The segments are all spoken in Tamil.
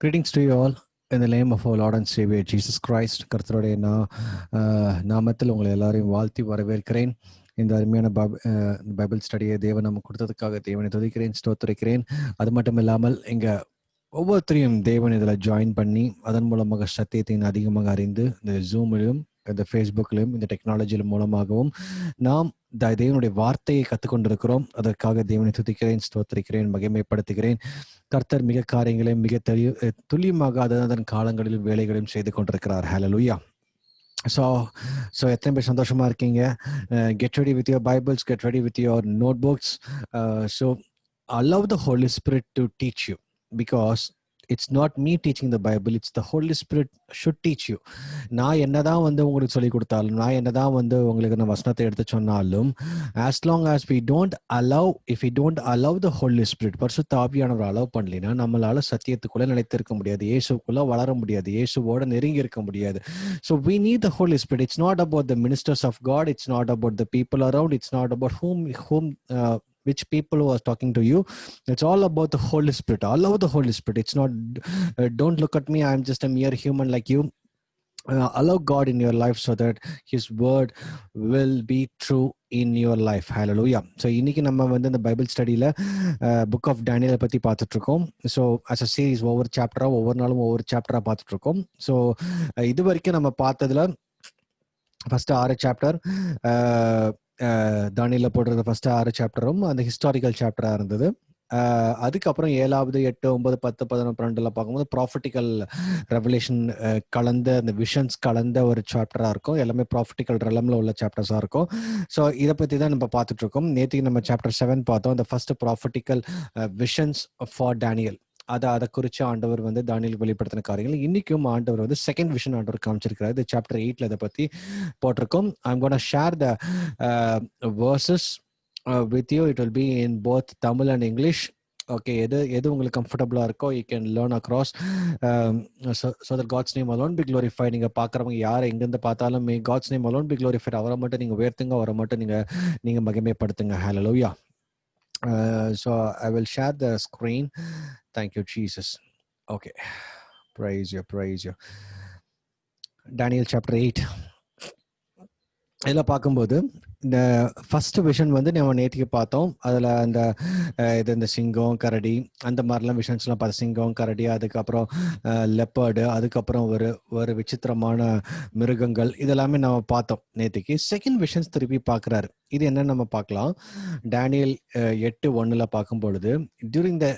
Greetings to you all in the name of our Lord and Savior Jesus Christ. கர்த்தருடைய நாமத்தில் உங்களை எல்லாரையும் வாழ்த்தி வரவேற்கிறேன். இந்த அருமையான பைபிள் ஸ்டடியை தேவன் நமக்கு கொடுத்ததுக்காக தேவனை துதிக்கிறேன், ஸ்தோத்திரிக்கிறேன். அது மட்டும் இல்லாமல் இங்கே ஒவ்வொருத்தரையும் தேவன் இதில் ஜாயின் பண்ணி அதன் மூலமாக சத்தியத்தை அதிகமாக அறிந்து இந்த ஜூமிலும் இந்த ஃபேஸ்புக்கிலும் இந்த டெக்னாலஜியின் மூலமாகவும் நாம் தேவனுடைய வார்த்தையை கற்றுக்கொண்டிருக்கிறோம். அதற்காக தேவனை துதிக்கிறேன், ஸ்தோத்திரிக்கிறேன், மகிமைப்படுத்துகிறேன். கர்த்தர் மிக காரியங்களையும் மிக துல்லியமாக அதன் காலங்களிலும் வேலைகளையும் செய்து கொண்டிருக்கிறார். ஹல்லேலூயா. ஸோ எத்தனை பேர் சந்தோஷமா இருக்கீங்க? Get ready with your Bibles, get ready with your notebooks. So allow the Holy Spirit to teach you, because it's not me teaching the Bible, it's the Holy Spirit should teach you. நான் என்னதான் உங்களுக்கு சொல்லி கொடுத்தாலும், நான் என்னதான் உங்களுக்கு நான் வசனத்தை எடுத்து சொன்னாலும், as long as we don't allow, if we don't allow the Holy Spirit, பரிசுத்த ஆவியானவர் அலோவ் பண்ணலைன்னா நம்மளால சத்தியத்துக்குள்ள நிலைத்திருக்க முடியாது, இயேசுக்குள்ள வளர முடியாது, இயேசுவோட நெருங்கி இருக்க முடியாது. So we need the Holy Spirit. It's not about the ministers of God, it's not about the people around, it's not about whom which people who are talking to you. It's all about the Holy Spirit. Allow the Holy Spirit. It's not don't look at me, I'm just a mere human like you. Allow God in your life so that his word will be true in your life. Hallelujah. So இன்னைக்கு நம்ம இந்த பைபிள் ஸ்டடியில புக் ஆஃப் டேனியலை பத்தி பார்த்துட்டு இருக்கோம். ஸோ அஸ் அ சீரீஸ் ஒவ்வொரு சாப்டரா ஒவ்வொரு நாளும் ஒவ்வொரு சாப்டரா பார்த்துட்டு இருக்கோம். ஸோ இது வரைக்கும் நம்ம பார்த்ததுல ஃபர்ஸ்ட் 6 சாப்டர் தானியேல போடுறது ஃபர்ஸ்ட் 6 சாப்டரும் அந்த ஹிஸ்டாரிக்கல் சாப்டரா இருந்தது. அதுக்கப்புறம் 7, 8, 9, 10, 11, 12 பார்க்கும்போது ப்ராஃபிட்டிக்கல் ரெவலேஷன் கலந்த அந்த விஷன்ஸ் கலந்த ஒரு சாப்டரா இருக்கும். எல்லாமே ப்ராஃபிட்டிக்கல் ரெலம்ல உள்ள சாப்டர்ஸா இருக்கும். ஸோ இதை பத்தி தான் நம்ம பார்த்துட்டு இருக்கோம். நேற்றுக்கு நம்ம சாப்டர் 7 பார்த்தோம், அந்த first prophetical visions for Daniel. அதை குறித்து ஆண்டவர் தானியேலுக்கு வெளிப்படுத்தின காரியங்கள். இன்னைக்கும் ஆண்டவர் செகண்ட் விஷன் ஆண்டவர் காமிச்சிருக்கிறார். இது சாப்டர் 8ல இதை பத்தி போட்டிருக்கோம். I'm gonna share the verses with you. It will be in both Tamil and English. Okay, எது உங்களுக்கு கம்ஃபர்டபுளா இருக்கோ you can learn across, so that God's name alone be glorified. நீங்க பார்க்கறவங்க யார் எங்கிருந்து பார்த்தாலும் may God's name alone be glorified. அவரை மட்டும் நீங்க உயர்த்துங்க, அவரை மட்டும் நீங்க மகிமைப்படுத்துங்க. Hallelujah. So I will share the screen. Thank you, Jesus. Okay. Praise you. Daniel chapter 8. இதில் பார்க்கும்போது இந்த ஃபர்ஸ்ட் விஷன் நம்ம நேற்றுக்கு பார்த்தோம். அதில் இந்த சிங்கம், கரடி, அந்த மாதிரிலாம் விஷன்ஸ்லாம் பார்த்து, சிங்கம், கரடி, அதுக்கப்புறம் லெப்பர்டு, அதுக்கப்புறம் ஒரு விசித்திரமான மிருகங்கள், இதெல்லாமே நம்ம பார்த்தோம் நேற்றுக்கு. செகண்ட் விஷன்ஸ் திருப்பி பார்க்குறாரு. இது என்னன்னு நம்ம பார்க்கலாம். டேனியல் 8:1 பார்க்கும் பொழுது, during the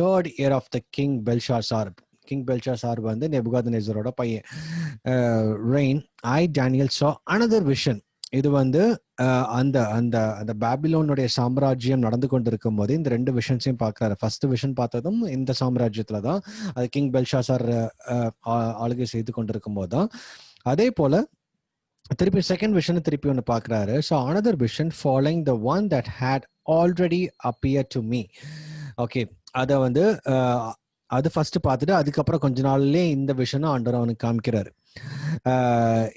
3rd year of the king Belshazzar, king Belshazzar நேபுகாத்நேசரோட பையன் reign, I Daniel saw another vision. இது அந்த அந்த அந்த பாபிலோனுடைய சாம்ராஜ்யம் நடந்து கொண்டிருக்கும் போது இந்த 2 விஷன்ஸையும் பார்க்கிறாரு. ஃபர்ஸ்ட் விஷன் பார்த்ததும் இந்த சாம்ராஜ்யத்துல தான், அது கிங் பெல்ஷாசார் ஆளுகை செய்து கொண்டிருக்கும் போது தான். அதே போல திருப்பி செகண்ட் விஷன் திருப்பி ஒன்று பார்க்கிறாரு. So another vision following the one that had already appeared to me. Okay, அதை அது ஃபர்ஸ்ட் பார்த்துட்டு அதுக்கப்புறம் கொஞ்ச நாள்லயே இந்த விஷயம் ஆண்டவர் அவனுக்கு காமிக்கிறாரு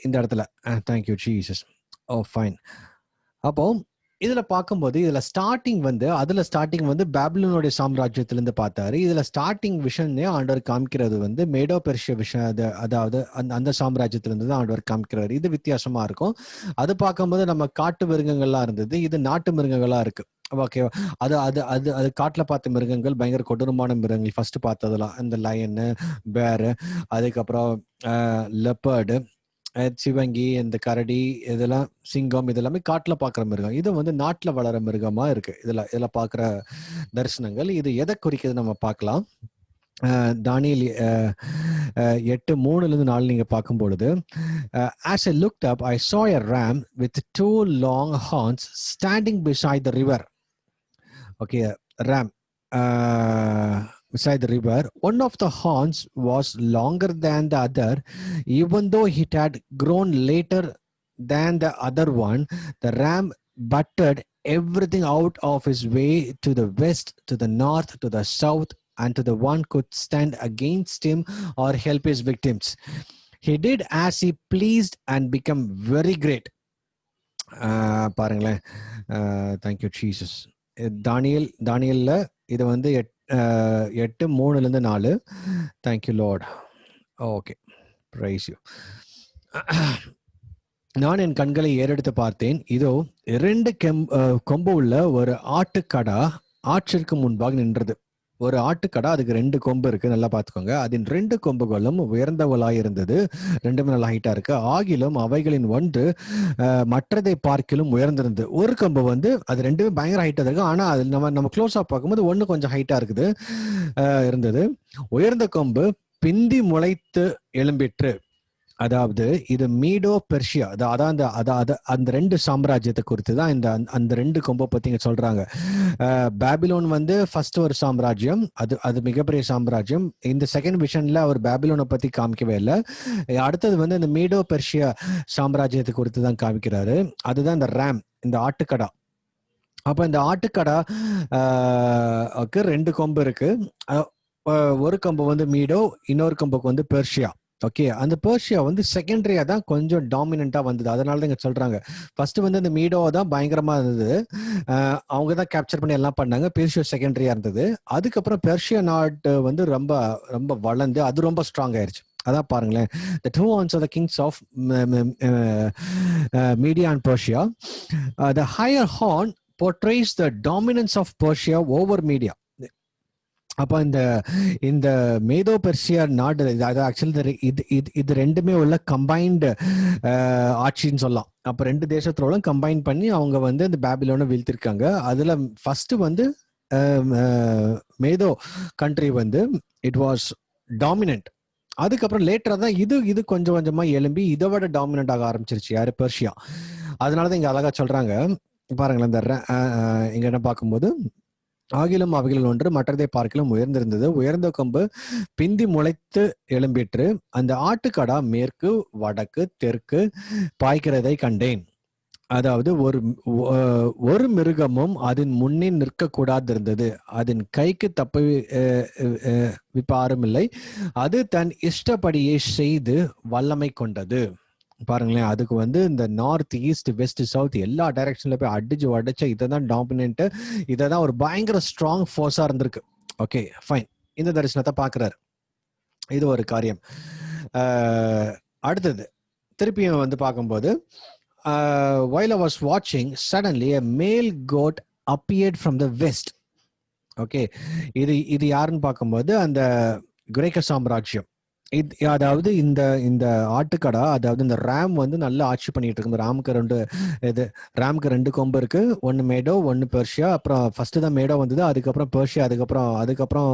இந்த இடத்துல. Thank you Jesus. Oh fine. அப்போ இதுல பார்க்கும்போது இதுல ஸ்டார்டிங் பாபிலோனுடைய சாம்ராஜ்யத்திலிருந்து பார்த்தாரு. இதுல ஸ்டார்டிங் விஷன் ஆண்டவர் காமிக்கிறது மேடோ பெர்ஷியா விஷயம், அதாவது அந்த சாம்ராஜ்யத்திலிருந்து தான் ஆண்டவர் காமிக்கிறாரு. இது வித்தியாசமா இருக்கும். அது பார்க்கும்போது நம்ம காட்டு மிருகங்கள்லாம் இருந்தது, இது நாட்டு மிருகங்களா இருக்கு. ஓகே, அது காட்டுல பார்த்த மிருகங்கள் பயங்கர கொடூரமான மிருகங்கள். ஃபர்ஸ்ட் பார்த்ததுலாம் இந்த லயனு, பேரு, அதுக்கப்புறம் லெப்பர்டு, சிவங்கி, இந்த கரடி, இதெல்லாம் சிங்கம், இதெல்லாமே காட்டுல பாக்குற மிருகம். இது நாட்டுல வளர மிருகமா இருக்கு. இதுல பாக்குற தரிசனங்கள். இது எதை குறிக்கிறது நம்ம பார்க்கலாம். தானியேல் 8:3-4 நீங்க பார்க்கும் பொழுது, as I looked up I saw a ram with 2 long horns standing beside the river. Okay, ram beside the river. One of the horns was longer than the other, even though it had grown later than the other one. The ram butted everything out of his way to the west, to the north, to the south, and to the one could stand against him or help his victims. He did as he pleased and become very great. பாருங்களேன். Thank you Jesus. தானியேல்ல இது 8:3-4. Thank you Lord. Okay, price you. நான் என் கண்களை ஏறெடுத்து பார்த்தேன், இதோ 2 கொம்பு உள்ள ஒரு ஆட்டுக்கடா ஆற்றிற்கு முன்பாக நின்றது. ஒரு ஆட்டுக்கடா, அதுக்கு 2 கொம்பு இருக்கு, நல்லா பார்த்துக்கோங்க. அதன் 2 கொம்புகளும் உயர்ந்தவளாய் இருந்தது, 2மே நல்லா ஹைட்டா இருக்கு. ஆகிலும் அவைகளின் ஒன்று மற்றதை பார்க்கிலும் உயர்ந்திருந்தது. ஒரு கொம்பு வந்து அது 2மே பயங்கர ஹைட்டா இருக்கு, ஆனா அது நம்ம க்ளோஸா பார்க்கும்போது ஒன்று கொஞ்சம் ஹைட்டா இருக்குது இருந்தது. உயர்ந்த கொம்பு பிந்தி முளைத்து எழும்பிற்று. அதாவது இது மீடோ பெர்ஷியா, அதான் அந்த 2 சாம்ராஜ்யத்தை குறித்து தான் அந்த 2 கொம்பை பத்தி இங்க சொல்றாங்க. பாபிலோன் வந்து ஃபர்ஸ்ட் ஒரு சாம்ராஜ்யம், அது மிகப்பெரிய சாம்ராஜ்யம். இந்த செகண்ட் விஷன்ல அவர் பாபிலோனை பத்தி காமிக்கவே இல்லை. அடுத்தது வந்து இந்த மீடோ பெர்ஷியா சாம்ராஜ்யத்தை குறித்து தான் காமிக்கிறாரு. அதுதான் இந்த ரேம், இந்த ஆட்டுக்கடா. அப்ப இந்த ஆட்டுக்கடா 2 கொம்பு இருக்கு. ஒரு கொம்பு வந்து மீடோ, இன்னொரு கொம்புக்கு வந்து பெர்ஷியா. ஓகே, அந்த பெர்ஷியா வந்து செகண்டரியா தான் கொஞ்சம் டாமினண்டா வந்தது. அதனால தான் இங்க சொல்றாங்க, ஃபர்ஸ்ட் வந்து இந்த மீடோ தான் பயங்கரமா இருந்தது, அவங்க தான் கேப்சர் பண்ணி எல்லாம் பண்ணாங்க. பெர்ஷியா செகண்டரியா இருந்தது. அதுக்கப்புறம் பெர்ஷியா நாட்டு வந்து ரொம்ப ரொம்ப வளர்ந்து அது ரொம்ப ஸ்ட்ராங் ஆயிருச்சு. அதான் பாருங்களேன், the two horns are the kings of Media and Persia. The higher horn portrays the dominance of Persia over Media. அப்ப இந்த மேதோ பெர்சியா நாடு, அது ஆக்சுவலி இது 2மே உள்ள கம்பைன்டு ஆட்சின்னு சொல்லலாம். அப்ப 2 தேசத்தோட கம்பைன் பண்ணி அவங்க வந்து இந்த பாபிலோனை வீழ்த்திருக்காங்க. அதுல ஃபர்ஸ்ட் வந்து மேதோ கண்ட்ரி வந்து இட் வாஸ் டாமினன்ட். அதுக்கப்புறம் லேட்டரா தான் இது கொஞ்சம் கொஞ்சமா எழும்பி இதை விட டாமினன்ட் ஆக ஆரம்பிச்சிருச்சு, யாரு, பெர்ஷியா. அதனாலதான் இங்க அழகா சொல்றாங்க பாருங்களேன், இந்த இங்க என்ன பார்க்கும்போது, ஆகிலும் அவைகளில் ஒன்று மற்றதை பார்க்கலும் உயர்ந்திருந்தது, உயர்ந்த கொம்பு பிந்தி முளைத்து எழும்பிற்று. அந்த ஆட்டுக்கடா மேற்கு வடக்கு தெற்கு பாய்க்கிறதை கண்டேன். அதாவது ஒரு மிருகமும் அதன் முன்னே நிற்க கூடாது இருந்தது, அதன் கைக்கு தப்ப விப்பாரும் இல்லை, அது தன் இஷ்டப்படியே செய்து வல்லமை கொண்டது. பாருங்களேன், அதுக்கு வந்து இந்த நார்த் ஈஸ்ட் வெஸ்ட் சவுத் எல்லா டைரக்ஷன்ல போய் அடிச்சு உடைச்ச இதான் டாமினன்ட், இதான் ஒரு பயங்கர ஸ்ட்ராங் ஃபோர்ஸா இருந்திருக்கு. ஓகே ஃபைன், இந்த தரிசனத்தை பாக்குறாரு. இது ஒரு காரியம். அடுத்தது திருப்பியும் வந்து பார்க்கும்போது, while I was watching, suddenly a male goat appeared from the west. Okay, இது யாருன்னு பார்க்கும்போது அந்த கிரேக்க சாம்ராஜ்யம். அதாவது இந்த ஆட்டுக்கடா, அதாவது இந்த ரேம் வந்து நல்லா ஆட்சி பண்ணிட்டு இருக்கு. ராமுக்கு 2 கொம்பு இருக்கு, ஒன்னு மேடோ ஒன்னு பெர்ஷியா. அப்புறம் ஃபர்ஸ்ட் தான் மேடோ வந்தது, அதுக்கப்புறம் பெர்ஷியா, அதுக்கப்புறம்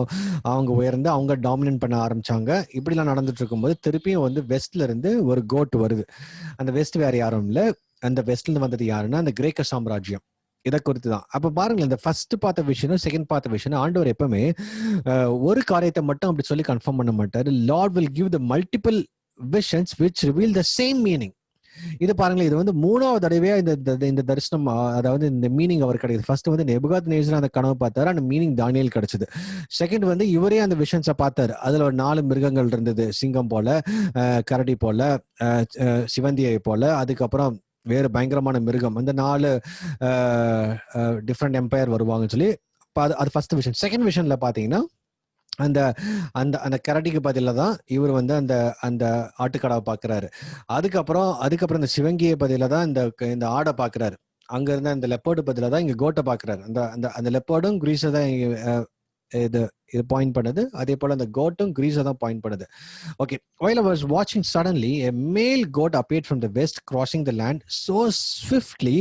அவங்க உயர்ந்து அவங்க டாமினேட் பண்ண ஆரம்பிச்சாங்க. இப்படிலாம் நடந்துட்டு இருக்கும்போது திருப்பியும் வந்து வெஸ்ட்ல இருந்து ஒரு கோட் வருது. அந்த வெஸ்ட் வேற யாரும் இல்லை, அந்த வெஸ்ட்ல இருந்து வந்தது யாருன்னா அந்த கிரேக்க சாம்ராஜ்யம். இதை குறித்து தான். அப்ப பாருங்க, இந்த ஃபர்ஸ்ட் பார்த்த விஷயம் செகண்ட் பார்த்த விஷயம், ஆண்டவர் எப்பவுமே ஒரு காரியத்தை மட்டும் அப்படி சொல்லி கன்ஃபார்ம் பண்ண மாட்டாரு. Lord will give the multiple visions which reveal the same meaning. இது பாருங்களேன், இது வந்து 3வது தடவையா இந்த தரிசனம், அதாவது இந்த மீனிங் அவர் கிடைக்குது. ஃபர்ஸ்ட் வந்து நேபுகாத்நேசர் அந்த கனவு பார்த்தாரு, அந்த மீனிங் தானியேல் கிடைச்சது. செகண்ட் வந்து இவரே அந்த விஷன்ஸை பார்த்தாரு, அதுல ஒரு 4 மிருகங்கள் இருந்தது, சிங்கம் போல, கரடி போல, சிவந்தியை போல, அதுக்கப்புறம் வேறு பயங்கரமான மிருகம், அந்த 4 டிஃப்ரெண்ட் எம்பையர் வருவாங்கன்னு சொல்லி அது ஃபர்ஸ்ட் விஷன். செகண்ட் விஷன்ல பாத்தீங்கன்னா அந்த அந்த அந்த கரடிக்கு பதில தான் இவர் வந்து அந்த ஆட்டுக்கடாவை பாக்குறாரு. அதுக்கப்புறம் இந்த சிவங்கியை பதில தான் இந்த ஆடை பாக்குறாரு. அங்க இருந்த இந்த லெப்பர்டு பதில தான் இங்க கோட்டை பாக்குறாரு. அந்த லெப்பர்டும் கிரீஸை தான் இது பாயிண்ட் பண்ணுது, அதே போல அந்த கோட்டும் கிரீஸை தான் பாயிண்ட் பண்ணுது. Okay, while I was watching, suddenly a male goat appeared from the west, crossing the land so swiftly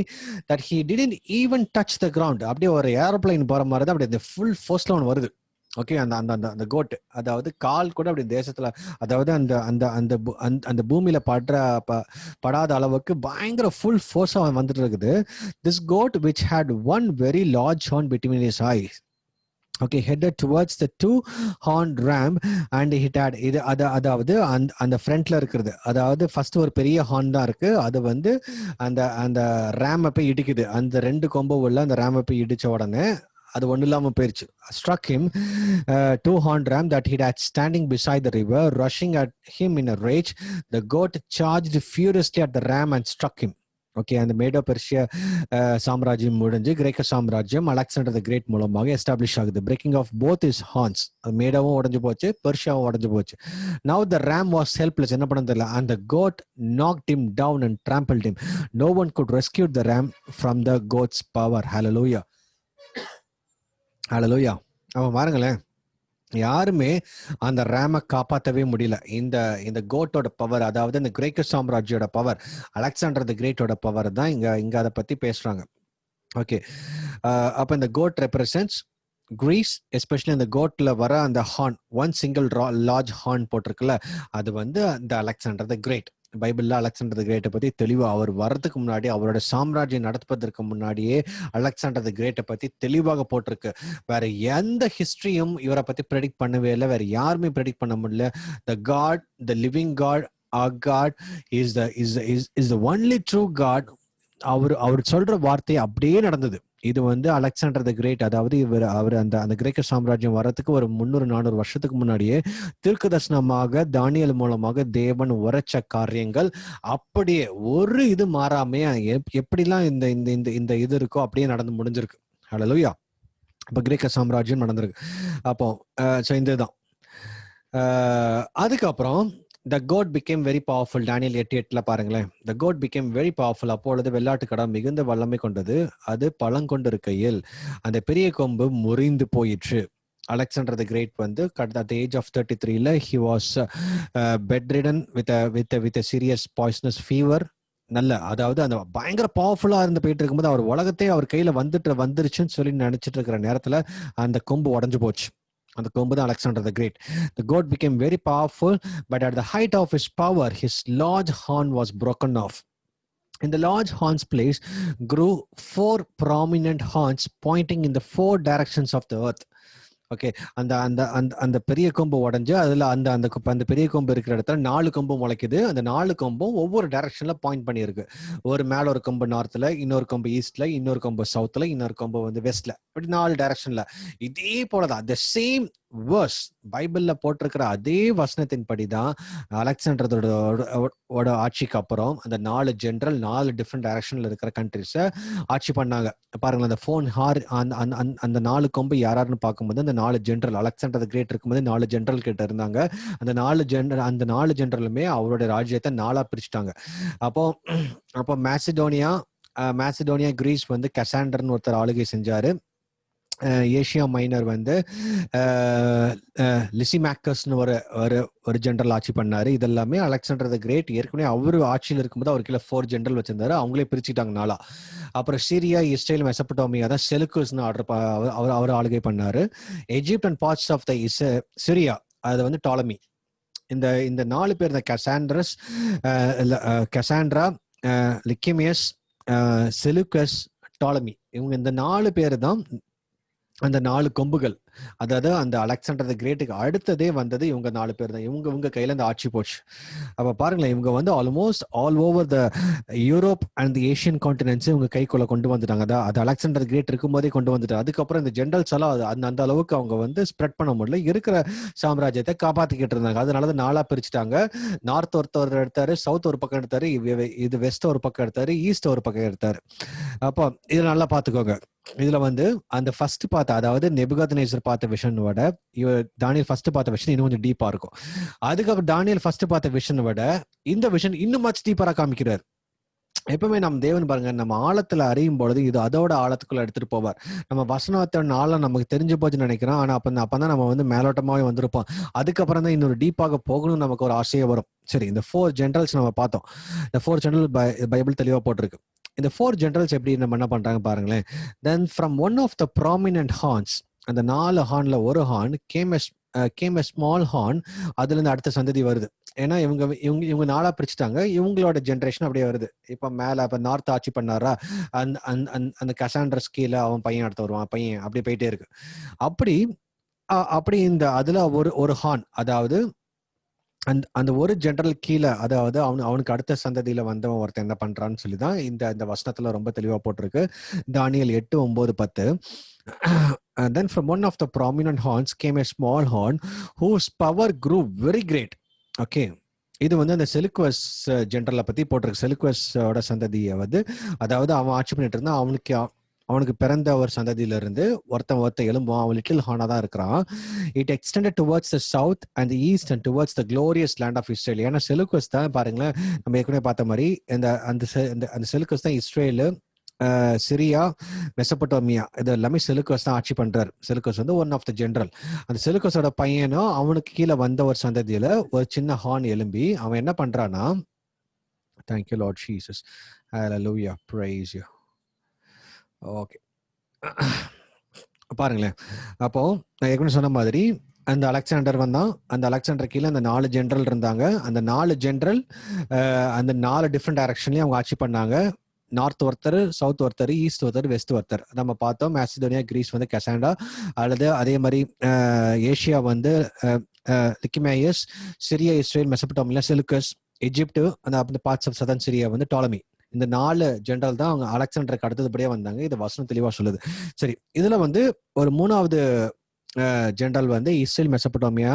that he didn't even touch the ground. அப்படியே ஒரு ஏரோப்ளைன் போற மாதிரி தான் அப்படியே ஃபுல் ஃபோர்ஸ்ல ஒன்று வருது. ஓகே, அந்த கோட், அதாவது கால் கூட அப்படி தேசத்துல, அதாவது அந்த பூமியில படாத அளவுக்கு பயங்கர ஃபுல் ஃபோர்ஸா வந்துட்டு இருக்குது. This goat which had one very large horn between his eyes, okay, headed towards the 2-horned ram and it had அதாவது அந்த ஃப்ரண்ட்ல இருக்கிறது, அதாவது ஃபர்ஸ்ட் ஒரு பெரிய ஹார்ன் தான் இருக்கு, அது வந்து அந்த ரேமை போய் இடிக்குது. அந்த 2 கொம்பு உள்ள அந்த ரேமை போய் இடிச்ச உடனே அது ஒண்ணு இல்லாம போயிருச்சு. struck him, 2-horned ram that he had standing beside the river, rushing at him in a rage. The goat charged furiously at the ram and struck him. Okay, அந்த மேடோ பெர்ஷியா சாம்ராஜ்யம் முடிஞ்சு கிரேக்க சாம்ராஜ்யம் அலெக்சாண்டர் த கிரேட் மூலமாக எஸ்டாப்ளிஷ் ஆகுது. Braking of both is horns, மேடோவும் உடஞ்சு போச்சு, பெர்ஷியாவும் உடஞ்சு போச்சு. Now the RAM was helpless, என்ன பண்ண தெரியல. அந்த code knocked him down and trampled him. No one could rescue the ram from the goat's power. Hallelujah, hallelujah. அவன் பாருங்களேன், யாருமே அந்த ரேமை காப்பாற்றவே முடியல. இந்த கோட்டோட பவர், அதாவது இந்த கிரேக்க சாம்ராஜ்யோட பவர், அலெக்சாண்டர் த கிரேட்டோட பவர் தான் இங்க அதை பத்தி பேசுறாங்க. ஓகே, அப்ப இந்த கோட் ரெப்ரசன்ட்ஸ் கிரீஸ், எஸ்பெஷலி அந்த கோட்ல வர அந்த horn, one single large horn போட்டிருக்குல்ல, அது வந்து அந்த அலெக்சாண்டர் த கிரேட். பைபிள்ல அலெக்சாண்டர் த கிரேட்டை பத்தி தெளிவா, அவர் வர்றதுக்கு முன்னாடி, அவரோட சாம்ராஜ்யம் நடத்துவதற்கு முன்னாடியே அலெக்சாண்டர் த கிரேட்டை பத்தி தெளிவாக போட்டிருக்கு. வேற எந்த ஹிஸ்டரியும் இவரை பத்தி ப்ரெடிக்ட் பண்ணவே இல்லை, வேற யாருமே ப்ரெடிக்ட் பண்ண முடியல. The God, the living God, our God is the only true God. அவர் சொல்ற வார்த்தை அப்படியே நடந்தது. இது வந்து அலெக்சாண்டர் த கிரேட், அதாவது அவர் அந்த கிரேக்க சாம்ராஜ்யம் வர்றதுக்கு ஒரு 300-400 வருஷத்துக்கு முன்னாடியே தீர்க்கதரிசனமாக தானியேல் மூலமாக தேவன் உரைச்ச காரியங்கள் அப்படியே ஒரு இது மாறாம எப்படிலாம் இந்த இது இருக்கோ அப்படியே நடந்து முடிஞ்சிருக்கு. ஹல்லேலூயா. அப்ப கிரேக்க சாம்ராஜ்யம் நடந்திருக்கு. அப்போ இந்த இதுதான். அதுக்கப்புறம் the goat became very powerful. Daniel 8:8 பாருங்களேன், the goat became very powerful. அப்பொழுது வெள்ளாட்டுக்கடா மிகுந்த வல்லமை கொண்டது, அது பழங்கொண்டிருக்கையில் அந்த பெரிய கொம்பு முறிந்து போயிற்று. அலெக்சாண்டர் த கிரேட் வந்து at the age of 33 he was bedridden with a serious poisonous fever. நல்ல, அதாவது அந்த பயங்கர பவர்ஃபுல்லா இருந்து போயிட்டு இருக்கும்போது அவர் உலகத்தையே அவர் கையில வந்துருச்சுன்னு சொல்லி நினைச்சிட்டு இருக்கிற நேரத்துல அந்த கொம்பு உடஞ்சு போச்சு. அந்த கொம்பு தான் Alexander the Great. The goat became very powerful, but at the height of his power, his large horn was broken off. In the large horn's place grew 4 prominent horns pointing in the 4 directions of the earth. Okay, அந்த பெரிய கொம்பு உடஞ்சு அதுல அந்த பெரிய கொம்பு இருக்கிற இடத்துல 4 கொம்பு முளைக்குது. அந்த 4 கொம்பும் ஒவ்வொரு டைரக்ஷன்ல பாயிண்ட் பண்ணியிருக்கு. ஒரு மேல ஒரு கொம்பு நார்த்ல, இன்னொரு கொம்பு ஈஸ்ட்ல, இன்னொரு கொம்பு சவுத்ல, இன்னொரு கொம்பு வந்து வெஸ்ட்ல, இப்படி 4 டைரக்ஷன்ல. இதே போலதான் the same verse பைபிள்ல போட்டிருக்கிற அதே வசனத்தின் படிதான் அலெக்சாண்டரோட ஆட்சிக்கு அப்புறம் அந்த 4 ஜெனரல் 4 டிஃப்ரெண்ட் டைரக்ஷன்ல இருக்கிற கண்ட்ரிஸ ஆட்சி பண்ணாங்க. பாருங்களேன், அந்த ஃபோன் ஹார் அந்த 4 கொம்பு யாராருன்னு பார்க்கும்போது அந்த 4 ஜெனரல், அலெக்சாண்டர் த கிரேட் இருக்கும்போது 4 ஜெனரல் கிட்ட இருந்தாங்க. அந்த 4 ஜெனரலுமே அவருடைய ராஜ்யத்தை 4ஆ பிரிச்சுட்டாங்க. அப்போ மேசிடோனியா கிரீஸ் வந்து கசாண்டர்னு ஒருத்தர் ஆளுகை செஞ்சாரு. ஏஷியா மைனர் வந்து லிசிமேக்கஸ்னு ஒரு ஜெனரல் ஆட்சி பண்ணாரு. இதெல்லாமே அலெக்சாண்டர் த கிரேட் ஏற்கனவே அவரு ஆட்சியில் இருக்கும்போது அவர் கீழே 4 ஜெனரல் வச்சிருந்தாரு. அவங்களே பிரிச்சுட்டாங்க 4ஆ. அப்புறம் சிரியா, இஸ்ரேல், மெசபடோமியா தான் செலுக்கஸ்னு அவர் ஆளுகை பண்ணாரு. Egypt and parts of the Syria அது வந்து டாலமி. இந்த 4 பேர் தான் கசாண்ட்ரா, லிக்கிமியஸ், செலுக்கஸ், டாலமி. இவங்க இந்த 4 பேர் தான் அந்த 4 கொம்புகள். அதாவது அந்த அலெக்சாண்டர் த கிரேட்டுக்கு அடுத்ததே வந்தது இவங்க 4 பேர் தான். இவங்க கையில இந்த ஆட்சி போச்சு. அப்ப பாருங்களேன், இவங்க வந்து almost all over the Europe and the Asian continents இவங்க கைக்குள்ள கொண்டு வந்துட்டாங்க. அது அலெக்சாண்டர் த கிரேட் இருக்கும் போதே கொண்டு வந்துட்டாங்க. அதுக்கப்புறம் இந்த ஜெனரல்ஸ் எல்லாம் அந்த அளவுக்கு அவங்க வந்து ஸ்ப்ரெட் பண்ண முடியல, இருக்கிற சாம்ராஜ்யத்தை காப்பாத்திக்கிட்டு இருந்தாங்க. அதனாலதான் 4ஆ பிரிச்சுட்டாங்க. நார்த் ஒருத்தர் எடுத்தாரு, சவுத் ஒரு பக்கம் எடுத்தாரு, இது வெஸ்ட் ஒரு பக்கம் எடுத்தாரு, ஈஸ்ட் ஒரு பக்கம் எடுத்தாரு. அப்போ இதை நல்லா பாத்துக்கோங்க. இதுல வந்து அந்த ஃபர்ஸ்ட் பார்த்த, அதாவது நெபுகாத்நேசர் பார்த்த விஷன் விட தானியேல் ஃபர்ஸ்ட் பார்த்த விஷன் இன்னும் கொஞ்சம் டீப்பா இருக்கும். அதுக்கப்புறம் தானியேல் ஃபர்ஸ்ட் பார்த்த விஷன் விட இந்த விஷன் இன்னும் மச் டீப்பரா காமிக்கிறார். எப்பவுமே நம்ம தேவன் பாருங்க, நம்ம ஆழத்துல அறியும் பொழுது இது அதோட ஆழத்துக்குள்ள எடுத்துட்டு போவார். நம்ம வசனத்தோட ஆழம் நமக்கு தெரிஞ்சு போச்சுன்னு நினைக்கிறோம். ஆனா அப்பதான் நம்ம வந்து மேலோட்டமாவே வந்திருப்போம். அதுக்கப்புறம் தான் இன்னொரு டீப்பாக போகணும்னு நமக்கு ஒரு ஆசையே வரும். சரி, இந்த 4 ஜெனரல்ஸ் நம்ம பார்த்தோம். இந்த 4 ஜெனரல் பைபிள் தெளிவா போட்டிருக்கு. இந்த 4 ஜெனரல்ஸ் எப்படி நம்ம என்ன பண்றாங்க பாருங்களேன். Then from one of the prominent horns, அந்த 4 ஹார்ன்ல ஒரு horn came a small horn. அதுல இருந்து அடுத்த சந்ததி வருது. ஏன்னா இவங்க 4ஆ பிரிச்சுட்டாங்க. இவங்களோட ஜெனரேஷன் அப்படியே வருது. இப்ப மேல இப்ப நார்த் ஆட்சி பண்ணாரா, அந்த கசாண்டர்ஸ் கீழே அவன் பையன் அடுத்து வருவான், பையன் அப்படி போயிட்டே இருக்கு. அப்படி இந்த அதுல ஒரு ஹார்ன், அதாவது அந்த ஒரு ஜெனரல் கீழே, அதாவது அவனுக்கு அடுத்த சந்ததியில வந்தவன் ஒருத்தன் என்ன பண்றான்னு சொல்லிதான் இந்த வசனத்துல ரொம்ப தெளிவா போட்டிருக்கு. தானியேல் 8, 9, 10. And then from one of the prominent horns came a small horn whose power grew very great. Okay, இது வந்து அந்த செலுக்குவஸ் ஜெனரலை பத்தி போட்டிருக்கு. செலுக்குவஸோட சந்ததியை வந்து, அதாவது அவன் ஆட்சி பண்ணிட்டு இருந்தான். அவனுக்கு பிறந்த ஒரு சந்ததியில இருந்து ஒருத்த எலும்பும் அவன் லிட்டில் ஹானா தான் இருக்கிறான். It extended towards the south and east and towards the glorious land of Israel. ஏன்னா செலுக்குவஸ் தான் பாருங்களேன், நம்ம ஏற்கனவே பார்த்த மாதிரி அந்த செலுக்குவஸ் தான் இஸ்ரேலு, சிரியா, மெசபடோமியா இது எல்லாமே செலுக்கோஸ் தான் ஆட்சி பண்றாரு. செலுக்கோஸ் வந்து ஒன் ஆஃப் த ஜெனரல். அந்த செலுக்கோஸோட பையனும் அவனுக்கு கீழே வந்த ஒரு சந்ததியில ஒரு சின்ன ஹார்ன் எலும்பி அவன் என்ன பண்றான்னா, thank you Lord Jesus, hallelujah, price you. Okay, பாருங்களேன். அப்போ நான் ஏற்கனவே சொன்ன மாதிரி அந்த அலெக்சாண்டர் வந்தான். அந்த அலெக்சாண்டர் கீழே அந்த 4 ஜெனரல் இருந்தாங்க. அந்த 4 ஜெனரல் அந்த 4 டிஃப்ரெண்ட் டைரக்ஷன்லயும் அவங்க ஆட்சி பண்ணாங்க. நார்த் ஒருத்தர், சவுத் ஒருத்தர், ஈஸ்ட் ஒருத்தர், வெஸ்ட் ஒருத்தர். நம்ம பார்த்தோம் மேசிடோனியா, கிரீஸ் வந்து கசாண்டா, அல்லது அதே மாதிரி ஏஷியா வந்து Lysimachus, Syria, Israel, Mesopotamia, Seleucus, Egypt, அந்த பார்ட்ஸ் ஆஃப் சதர்ன் சிரியா வந்து டாலமி. இந்த 4 ஜெனரல் தான் அவங்க அலெக்சாண்டருக்கு அடுத்ததுபடியே வந்தாங்க. இது வசனம் தெளிவா சொல்லுது. சரி, இதுல வந்து ஒரு 3வது ஜெனரல் வந்து இஸ்ரேல் மெசபடோமியா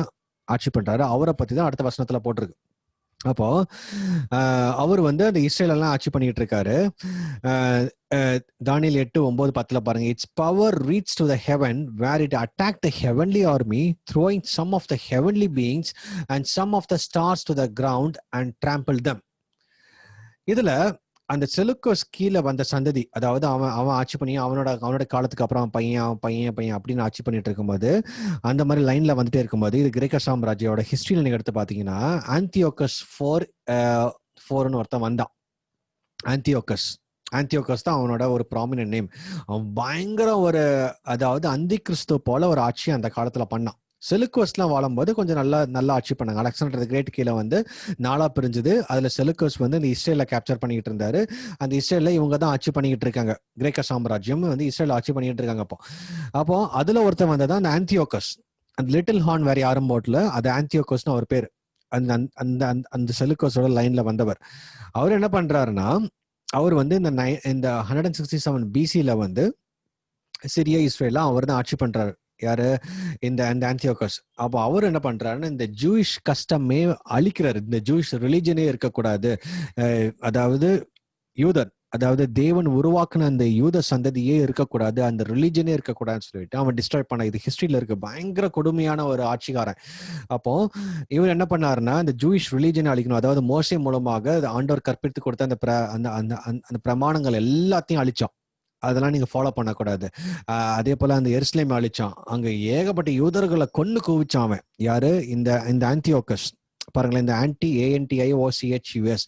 ஆட்சி பண்றாரு. அவரை பத்தி தான் அடுத்த வசனத்துல போட்டிருக்கு. அப்போ அவர் வந்து அந்த இஸ்ரேல் எல்லாம் ஆட்சி பண்ணிட்டு இருக்காரு. தானியேல் 8:9-10 பாருங்க. It's power reach to the heaven where it attack the heavenly army throwing some of the heavenly beings and some of the stars to the ground and trample them. இதுல அந்த செலுக்கோஸ் கீழே வந்த சந்ததி, அதாவது அவன் ஆட்சி பண்ணி அவனோட காலத்துக்கு அப்புறம் பையன் அப்படின்னு ஆட்சி பண்ணிட்டு இருக்கும்போது, அந்த மாதிரி லைன்ல வந்துட்டே இருக்கும்போது, இது கிரேக்க சாம்ராஜ்யோட ஹிஸ்டரியில நீங்க எடுத்து பாத்தீங்கன்னா, ஆந்தியோகஸ் 4 ஒருத்தன் வந்தான். ஆந்தியோகஸ் தான் அவனோட ஒரு ப்ராமினன்ட் நேம். அவன் பயங்கர ஒரு, அதாவது அந்தி கிறிஸ்து போல ஒரு ஆட்சி அந்த காலத்துல பண்ணான். செலுக்கோஸ்லாம் வாழும்போது கொஞ்சம் நல்லா ஆட்சி பண்ணாங்க. அலெக்சாண்டர் கிரேட் கீழே வந்து 4 பிரிஞ்சுது. அதுல செலுக்கோஸ் வந்து இந்த இஸ்ரேல கேப்சர் பண்ணிட்டு இருந்தாரு. அந்த இஸ்ரேல இவங்க தான் ஆட்சி பண்ணிட்டு இருக்காங்க. கிரேக்க சாம்ராஜ்யம் வந்து இஸ்ரேல் ஆட்சி பண்ணிட்டு இருக்காங்க. அப்போ அதுல ஒருத்தன் வந்ததான் அந்த ஆந்தியோகஸ். அந்த லிட்டில் ஹார்ன் வேற யாரும் போட்ல, அது ஆந்தியோகஸ்னு அவர் பேரு. அந்த செலுக்கோஸோட லைன்ல வந்தவர். அவர் என்ன பண்றாருன்னா, அவர் வந்து இந்த 167 BC-ல வந்து சிரியா, இஸ்ரேல அவர் தான் ஆட்சி பண்றாரு. யாரு? இந்த ஆந்தியோகஸ். அப்போ அவர் என்ன பண்றாருன்னா, இந்த ஜூயிஷ் கஸ்டமே அழிக்கிறாரு. இந்த ஜூயிஷ் ரிலிஜனே இருக்கக்கூடாது, அதாவது யூதர், அதாவது தேவன் உருவாக்குன அந்த யூத சந்ததியே இருக்கக்கூடாது, அந்த ரிலிஜனே இருக்கக்கூடாதுன்னு சொல்லிட்டு அவன் டிஸ்ட்ராய் பண்ண. இது ஹிஸ்டரியில இருக்கு. பயங்கர கொடுமையான ஒரு ஆட்சிக்காரன். அப்போ இவர் என்ன பண்ணாருன்னா, இந்த ஜூயிஷ் ரிலிஜனை அழிக்கணும். அதாவது மோசே மூலமாக ஆண்டவர் கற்பித்து கொடுத்த அந்த பிரமாணங்கள் எல்லாத்தையும் அழிச்சான். அதெல்லாம் நீங்க ஃபாலோ பண்ணக்கூடாது. அதே போல அந்த எருசலேம் அழிச்சான். அங்க ஏகப்பட்ட யூதர்களை கொன்னு குவிச்சான் அவன். யாரு? இந்த ஆந்தியோகஸ். பாருங்களேன், இந்த ANTIOCHUS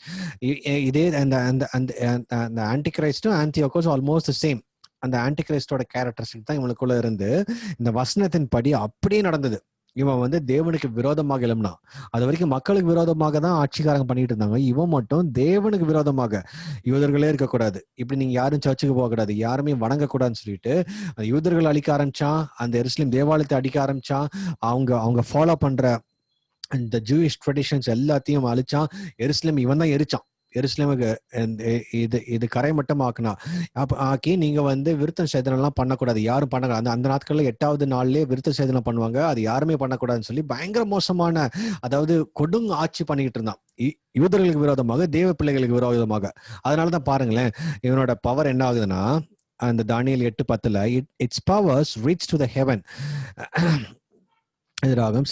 இதே அந்த ஆன்டிகிரைஸ்டும் ஆந்தியோகஸ் ஆல்மோஸ்ட் சேம். அந்த ஆன்டிகிரைஸ்டோட கேரக்டரிஸ்டிக் தான் இவனுக்குள்ள இருந்து இந்த வசனத்தின் படி அப்படியே நடந்தது. இவன் வந்து தேவனுக்கு விரோதமாக எழும்பினான். அது வரைக்கும் மக்களுக்கு விரோதமாக தான் ஆட்சிக்காரங்க பண்ணிட்டு இருந்தாங்க. இவன் மட்டும் தேவனுக்கு விரோதமாக, யூதர்களே இருக்கக்கூடாது, இப்படி நீங்க யாரும் சர்ச்சுக்கு போக கூடாது, யாருமே வணங்கக்கூடாதுன்னு சொல்லிட்டு அந்த யூதர்கள் அழிக்க ஆரம்பிச்சான். அந்த எருசலேம் தேவாலயத்தை அடிக்க ஆரம்பிச்சான். அவங்க ஃபாலோ பண்ற இந்த ஜூயிஷ் ட்ரெடிஷன்ஸ் எல்லாத்தையும் அழிச்சான். எருசலேம் இவன் தான் எரிச்சான். எருசலேமுக்கு இது கரை மட்டும் ஆக்கி நீங்க வந்து விருத்த சேதனம் எல்லாம் பண்ணக்கூடாது, யாரும் பண்ணக்கூடாது. அந்த நாட்கள்ல 8வது நாள்லயே விருத்த சேதனம் பண்ணுவாங்க, அது யாருமே பண்ணக்கூடாதுன்னு சொல்லி பயங்கர மோசமான, அதாவது கொடுங்க ஆட்சி பண்ணிக்கிட்டு இருந்தான் யூதர்களுக்கு விரோதமாக, தேவ பிள்ளைகளுக்கு விரோதமாக. அதனாலதான் பாருங்களேன், இவனோட பவர் என்ன ஆகுதுன்னா, அந்த தானியேல் 8:10 it's powers reach to the heaven எதிராகவும்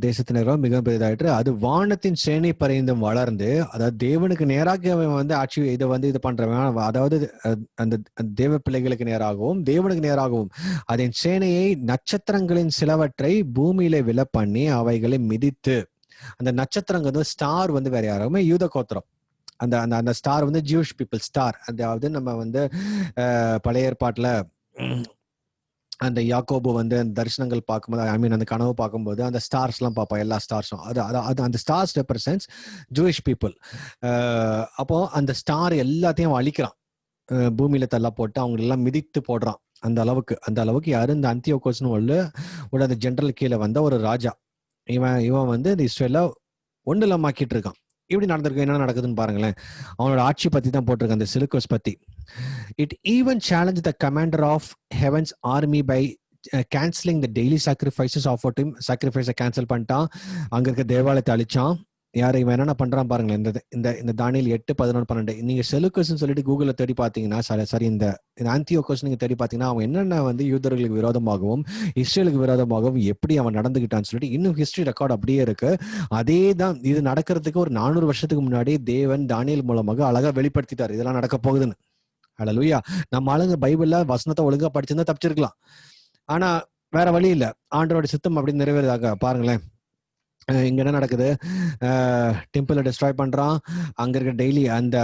தேசத்தினரும் மிக பெரிதாயிற்று. அது வானத்தின் சேனை பறைந்தும் வளர்ந்து, அதாவது தேவனுக்கு நேராக வந்து ஆட்சி இது பண்றவன், அதாவது அந்த தேவ பிள்ளைகளுக்கு நேராகவும் தேவனுக்கு நேராகவும் அதன் சேனையை நட்சத்திரங்களின் சிலவற்றை பூமியில விழ பண்ணி அவைகளை மிதித்து. அந்த நட்சத்திரங்கிறது ஸ்டார் வந்து வேற யாராலுமே யூத கோத்திரம். அந்த ஸ்டார் வந்து ஜூயிஷ் பீப்புள் ஸ்டார். அதாவது நம்ம வந்து பழைய ஏற்பாட்டுல அந்த யாக்கோபு வந்து அந்த தரிசனங்கள் பார்க்கும்போது, அந்த கனவு பார்க்கும்போது அந்த ஸ்டார்ஸ் எல்லாம் பார்ப்போம், எல்லா ஸ்டார்ஸும். அது அந்த ஸ்டார்ஸ் ரெப்ரசன்ட்ஸ் ஜூயிஷ் பீப்புள். அப்போ அந்த ஸ்டார் எல்லாத்தையும் அழிக்கிறான், பூமியில தள்ள போட்டு அவங்க எல்லாம் மிதித்து போடுறான். அந்த அளவுக்கு யாரு? இந்த அந்தியோகோஸ்னு உள்ள அந்த ஜெனரல் கீழே வந்த ஒரு ராஜா. இவன் வந்து இந்த இஸ்ரேல ஒண்ணுலமாக்கிட்டு இருக்கான். இப்படி நடந்திருக்கு. என்ன நடக்குதுன்னு பாருங்களேன். அவனோட ஆட்சி பத்தி தான் போட்டிருக்க, அந்த செலுக்கோஸ் பத்தி. It even challenged the commander of heaven's army by cancelling the daily sacrifices offer to சாக்ரிஃபைஸை கேன்சல் பண்ணிட்டான். அங்க இருக்க தேவாலயத்தை அழிச்சான். யாரை இவன் என்னென்ன பண்றான் பாருங்களேன். இந்த தானியேல் 8, 11, 12 நீங்க செலுக்கஸ்ன்னு சொல்லிட்டு கூகுள்ல தேடி பார்த்தீங்கன்னா, சரி இந்த ஆந்தியோகஸ் நீங்க தேடி பார்த்தீங்கன்னா, அவன் என்னென்ன வந்து யூதர்களுக்கு விரோதமாகவும் இஸ்ரேலுக்கு விரோதமாகவும் எப்படி அவன் நடந்துகிட்டான்னு சொல்லிட்டு இன்னும் ஹிஸ்டரி ரெக்கார்ட் அப்படியே இருக்கு. அதே தான் இது நடக்கிறதுக்கு ஒரு 400 வருஷத்துக்கு முன்னாடி தேவன் தானியேல் மூலமாக அழகா வெளிப்படுத்திட்டார் இதெல்லாம் நடக்க போகுதுன்னு. ஹல்லேலூயா. நம்ம ஆளுங்க பைபிள்ல வசனத்தை ஒழுங்கா படிச்சிருந்தா தப்பிச்சிருக்கலாம். ஆனா வேற வழி இல்ல. ஆண்டவரோட சித்தம் அப்படி நிறைவேறதாக பாருங்களேன். இங்க என்ன நடக்குது? டெம்பிளை டிஸ்ட்ராய் பண்றான். அங்க இருக்க டெய்லி அந்த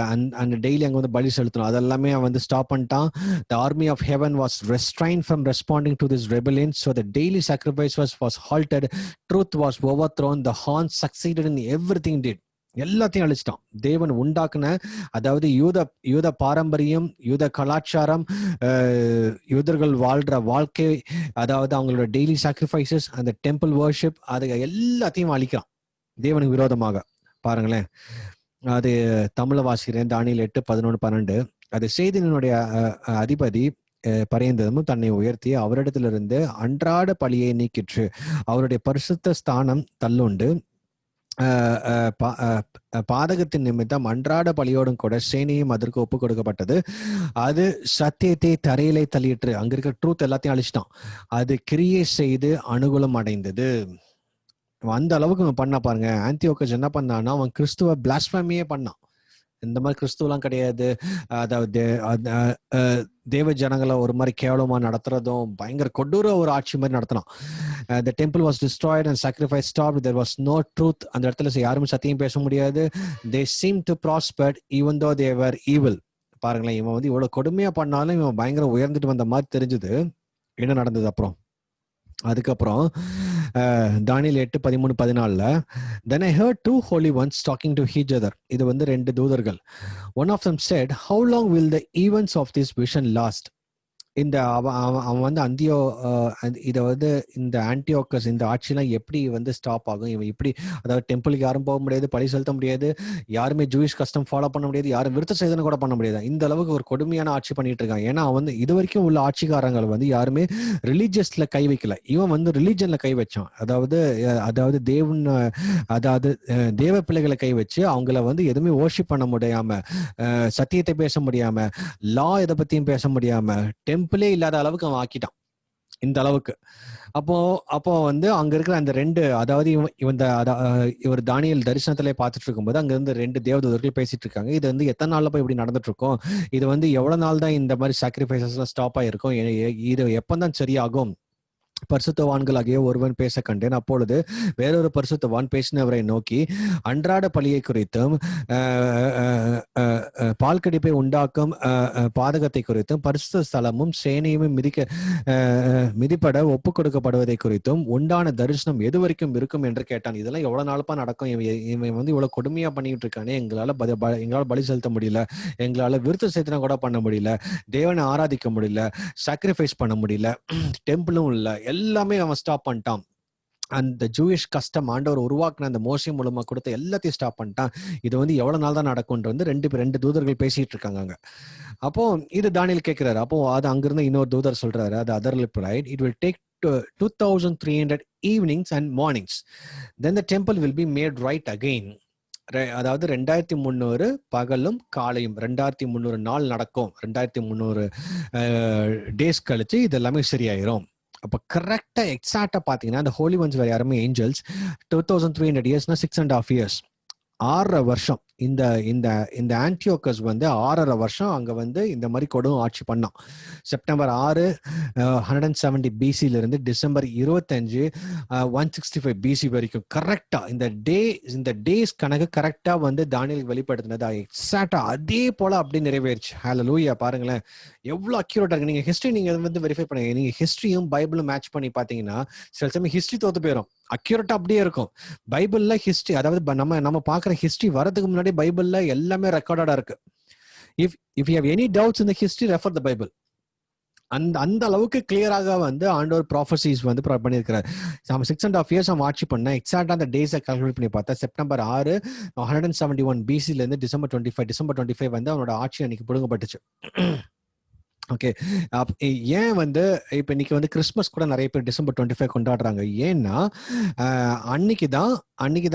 டெய்லி அங்க வந்து பலி செலுத்தணும் அதெல்லாமே அவன் வந்து ஸ்டாப் பண்ணிட்டான். The army of heaven was restrained from responding to this rebellion, so the daily sacrifice was halted. Truth was overthrown. The horns succeeded in everything did. எல்லாத்தையும் அழிச்சிட்டான். தேவன் உண்டாக்குன அதாவது யூத பாரம்பரியம், யூத கலாச்சாரம், யூதர்கள் வாழ்ற வாழ்க்கை, அதாவது அவங்களோட டெய்லி சாக்ரிஃபைசஸ், அந்த டெம்பிள் வர்ஷிப், அது எல்லாத்தையும் அழிக்கிறான் தேவனுக்கு விரோதமாக. பாருங்களேன். அது தமிழ வாசிக்கிறேன். தானியேல் 8, 11, 12. அது சேதினுடைய அதிபதி பரையந்ததும் தன்னை உயர்த்தி அவரிடத்திலிருந்து அன்றாட பழியை நீக்கிற்று. அவருடைய பரிசுத்த ஸ்தானம் தள்ளுண்டு. பாதகத்தின் நிமித்தம் அன்றாட பலியோடும் கூட சேனையும் அதற்கு ஒப்பு கொடுக்கப்பட்டது. அது சத்தியத்தை தரையிலே தள்ளிட்டு அங்க இருக்க ட்ரூத் எல்லாத்தையும் அழிச்சிட்டான். அது கிரியை செய்து அனுகூலம் அடைந்தது. அந்த அளவுக்கு பண்ண பாருங்க. ஆந்தியோகஸ் என்ன பண்ணான்னா அவன் கிறிஸ்துவ பிளாஸ்பேமியே பண்ணான். இந்த மாதிரி கிறிஸ்துவெல்லாம் கிடையாது. அதாவது தேவ ஜனங்களை ஒரு மாதிரி கேவலமா நடத்துறதும் பயங்கர கொடூர ஒரு ஆட்சி மாதிரி நடத்தினான். The temple was destroyed and sacrifice stopped. There was no truth. அந்த இடத்துல யாருமே சத்தியம் பேச முடியாது. They seemed to prosper even though they were evil. பாருங்களேன், இவன் வந்து இவ்வளவு கொடுமையா பண்ணாலும் இவன் பயங்கர உயர்ந்துட்டு வந்த மாதிரி தெரிஞ்சது. என்ன நடந்தது அப்புறம்? அதுக்கப்புறம் தானியேல் 8, 13, 14 Then I heard two holy ones talking to each other. இது வந்து 2 தூதர்கள். One of them said, How long will the events of this vision last? இந்த அவன் வந்து இதை வந்து இந்த ஆன்டியோகஸ் இந்த ஆட்சியெல்லாம் எப்படி வந்து ஸ்டாப் ஆகும்? இவன் இப்படி அதாவது டெம்பிளுக்கு யாரும் போக முடியாது, பழி செலுத்த முடியாது, யாருமே ஜூயிஷ் கஸ்டம் ஃபாலோ பண்ண முடியாது, யாரும் விருத்த சேதனை கூட பண்ண முடியாது. இந்த அளவுக்கு ஒரு கொடுமையான ஆட்சி பண்ணிட்டு இருக்கான். ஏன்னா அவன் வந்து இது வரைக்கும் உள்ள ஆட்சிக்காரங்கள் வந்து யாருமே ரிலீஜியஸ்ல கை வைக்கல. இவன் வந்து ரிலீஜன்ல கை வச்சான். அதாவது தேவ பிள்ளைகளை கை வச்சு அவங்கள வந்து எதுவுமே வர்ஷிப் பண்ண முடியாம, சத்தியத்தை பேச முடியாம, லா இதை பத்தியும் பேச முடியாம, டெம்பிளே இல்லாத அளவுக்கு அவன் ஆக்கிட்டான். இந்த அளவுக்கு அப்போ வந்து அங்க இருக்கிற அந்த 2 அதாவது இவர் தானியேல் தரிசனத்திலே பார்த்துட்டு இருக்கும்போது அங்க இருந்து 2 தேவதூதர்கள் பேசிட்டு இருக்காங்க. இது வந்து எத்தனை நாள்ல போய் இப்படி நடந்துட்டு இருக்கும்? இது வந்து எவ்வளவு நாள் தான் இந்த மாதிரி சாக்ரிஃபைசஸ் எல்லாம் ஸ்டாப் ஆயிருக்கும்? இது எப்பதான் சரியாகும்? பரிசுத்தவான்களாகிய ஒருவன் பேச கண்டேன். அப்பொழுது வேறொரு பரிசுத்தவான் பேசினவரை நோக்கி, அன்றாட பலியை குறித்தும் பால் கடிப்பை உண்டாக்கும் பாதகத்தை குறித்தும் பரிசுத்த ஸ்தலமும் சேனையும் மிதிப்பட ஒப்பு கொடுக்கப்படுவதை குறித்தும் உண்டான தரிசனம் எது வரைக்கும் இருக்கும் என்று கேட்டான். இதெல்லாம் எவ்வளவு நாளுப்பா நடக்கும்? இவன் வந்து இவ்வளவு கொடுமையா பண்ணிட்டு இருக்கானே, எங்களால பலி செலுத்த முடியல, எங்களால விருத்த சேதனை கூட பண்ண முடியல, தேவனை ஆராதிக்க முடியல, சாக்ரிஃபைஸ் பண்ண முடியல, டெம்பிளும் இல்ல, எல்லாமே அவன் ஸ்டாப் பண்ணிட்டான். அந்த ஜூயிஷ் கஸ்டம் ஆண்டவர் உருவாக்குன அந்த மோசே மூலமா கொடுத்த எல்லாத்தையும் ஸ்டாப் பண்ணிட்டான். இது வந்து எவ்வளவு நாள் தான் நடக்கும்ன்ற வந்து 2 தூதர்கள் பேசிட்டு இருக்காங்க அங்க. அப்போ இது தானியேல் கேட்கிறாரு. அப்போ அது அங்கிருந்து இன்னொரு தூதர் சொல்றாரு, அது other replied, it will take 2300 evenings and mornings, then the temple will be made right again. அதாவது 2300 பகலும் காலையும் 2300 நாள் நடக்கும். 2300 டேஸ் கழிச்சு இது எல்லாமே சரியாயிரும். அப்ப கரெக்டா எக்ஸாக்டா பாத்தீங்கன்னா அந்த ஹோலி ஒன்ஸ் வேற யாருமே ஏஞ்சல்ஸ் 2300 இயர்ஸ்னா 6.5 years, 6.5 வருஷம். இந்த ஆன்டியோகஸ் வந்து 6.5 வருஷம் அங்க வந்து இந்த மாதிரி கொடும் ஆட்சி பண்ணான். செப்டம்பர் 6 170 பிசில இருந்து டிசம்பர் 25 165 பிசி வரைக்கும் கரெக்டா இந்த டேஸ் கணக்கு கரெக்டா வந்து தானியேல் வெளிப்படுத்தினது எக்ஸாக்டா அதே போல அப்படி நிறைவேறிச்சு. ஹல்லேலூயா. பாருங்களேன் எவ்வளவு அக்யூரேட்டா இருக்கு. நீங்க ஹிஸ்டரி நீங்க வந்து வெரிஃபை பண்ணுங்க. நீங்க ஹிஸ்டரியும் பைபிளும் மேட்ச் பண்ணி பாத்தீங்கன்னா சில சமயம் ஹிஸ்டரி தோத்து போயிடும், அக்யூரேட்டா அப்படியே இருக்கும். பைபிள்ல ஹிஸ்டரி அதாவது நம்ம பாக்குற ஹிஸ்டரி வரதுக்கு முன்னாடி பைபிள்ல எல்லாமே ரெக்கார்டடா இருக்கு. if you have any doubts in the history, refer the Bible. அந்த அளவுக்கு கிளியராக வந்து ஆண்டவர் ப்ராஃபசிஸ் வந்து பண்ணியிருக்கிறார். 6.5 years அவன் ஆட்சி பண்ண எக்ஸாக்டா அந்த டேஸை கால்குலேட் பண்ணி பார்த்தா செப்டம்பர் 6 171 பிசில இருந்து டிசம்பர் 25 வந்து அவனோட ஆட்சி அன்னைக்கு புடுங்கப்பட்டுச்சு. ஓகே. ஏன் வந்து இப்ப இன்னைக்கு வந்து கிறிஸ்மஸ் கூட நிறைய பேர் டிசம்பர் 25 கொண்டாடுறாங்க. ஏன்னா அன்னைக்கு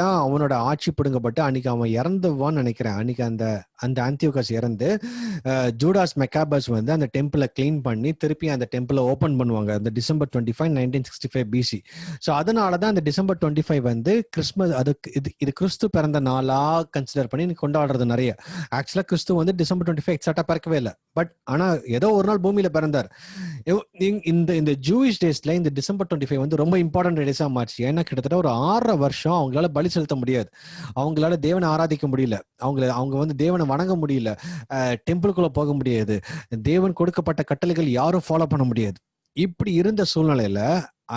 தான் அவனோட ஆட்சி பிடுங்கப்பட்டு அன்னைக்கு அவன் இறந்துவான்னு நினைக்கிறேன். அன்னைக்கு அந்த அந்த ஆந்தியோகஸ் இறந்து ஜூடாஸ் மெக்காபஸ் வந்து அந்த டெம்பிளை கிளீன் பண்ணி திருப்பி அந்த டெம்பிளை ஓபன் பண்ணுவாங்க அந்த டிசம்பர் 25 1965 பிசி. ஸோ அதனாலதான் அந்த டிசம்பர் 25 வந்து கிறிஸ்மஸ், அதுக்கு இது கிறிஸ்து பிறந்த நாளா கன்சிடர் பண்ணி கொண்டாடுறது நிறைய. ஆக்சுவலா கிறிஸ்து வந்து டிசம்பர் 25 எக்ஸாக்டா பிறக்கவே இல்லை. பட் ஆனா ஏதோ ஒரு நாள் பூமியில பிறந்தார். இந்த ஜூயிஷ் டேஸ்ல இந்த டிசம்பர் 25 வந்து ரொம்ப இம்பார்ட்டன்ட் டேஸா மாறிச்சு. ஏன்னா கிட்டத்தட்ட ஒரு 6 வருஷம் அவங்களால பலி செலுத்த முடியாது, அவங்களால தேவனை ஆராதிக்க முடியல, அவங்க வந்து தேவனை வணங்க முடியல, டெம்பிளுக்குள்ள போக முடியாது, தேவன் கொடுக்கப்பட்ட கட்டளைகள் யாரும் ஃபாலோ பண்ண முடியாது. இப்படி இருந்த சூழ்நிலையில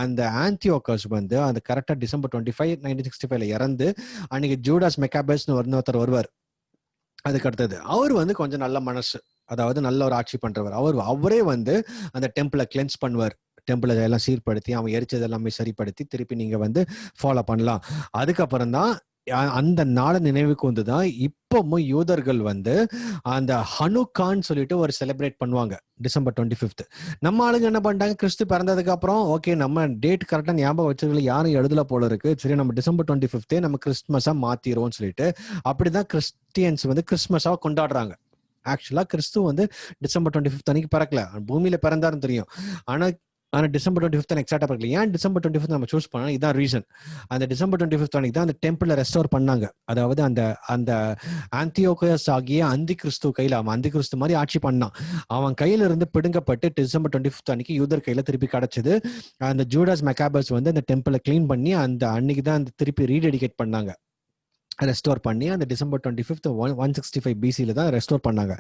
அந்த ஆந்தியோகஸ் வந்து அந்த கரெக்டா டிசம்பர் 25 1965 இறந்து அன்னைக்கு ஜூடாஸ் மெக்காபஸ்னு ஒருத்தர் வருவார். அதுக்கு அடுத்தது அவர் வந்து கொஞ்சம் நல்ல மனசு, அதாவது நல்ல ஒரு ஆட்சி பண்றவர். அவரே வந்து அந்த டெம்பிளை கிளென்ஸ் பண்ணுவார், டெம்பிளை எல்லாம் சீர்படுத்தி அவன் எரிச்சது எல்லாமே சரிப்படுத்தி திருப்பி நீங்க வந்து ஃபாலோ பண்ணலாம். அதுக்கப்புறம் தான் அந்த நாளை நினைவுக்கு வந்துதான் இப்பவும் யூதர்கள் வந்து அந்த ஹனுக்கான்னு சொல்லிட்டு ஒரு செலிப்ரேட் பண்ணுவாங்க டிசம்பர் 25. நம்ம ஆளுங்க என்ன பண்ணிட்டாங்க, கிறிஸ்து பிறந்ததுக்கு அப்புறம் ஓகே நம்ம டேட் கரெக்டா ஞாபகம் வச்சதுல யாரும் எழுதல போல இருக்கு, சரி நம்ம டிசம்பர் 25 நம்ம கிறிஸ்துமஸா மாத்திரோம்னு சொல்லிட்டு அப்படிதான் கிறிஸ்டியன்ஸ் வந்து கிறிஸ்துமஸா கொண்டாடுறாங்க. ஆக்சுவலா கிறிஸ்து வந்து டிசம்பர் 25 அன்னைக்கு பிறக்கல, பூமியில பிறந்தாருன்னு தெரியும். ஆனா டிசம்பர் 25 எக்ஸாக்டா பிறக்கல. ஏன் டிசம்பர் 25 நம்ம சூஸ் பண்ணா, இதான் ரீசன். அந்த டிசம்பர் 25 அன்னைக்கு தான் அந்த டெம்பிளை ரெஸ்டோர் பண்ணாங்க. அதாவது அந்த அந்த ஆந்தியோகஸ் ஆகிய அந்தி கிறிஸ்து கையில, அவன் அந்தி கிறிஸ்து மாதிரி ஆட்சி பண்ணான், அவன் கையில இருந்து பிடுங்கப்பட்டு டிசம்பர் 25 அன்னைக்கு யூதர் கையில திருப்பி கிடைச்சது. அந்த ஜூடாஸ் மெக்காபஸ் வந்து அந்த டெம்பிளை கிளீன் பண்ணி அந்த அன்னைக்கு தான் அந்த திருப்பி ரீடெடிகேட் பண்ணாங்க, ரெஸ்டோர் பண்ணி அந்த டிசம்பர் 25 165 பிசில தான் ரெஸ்டோர் பண்ணாங்க.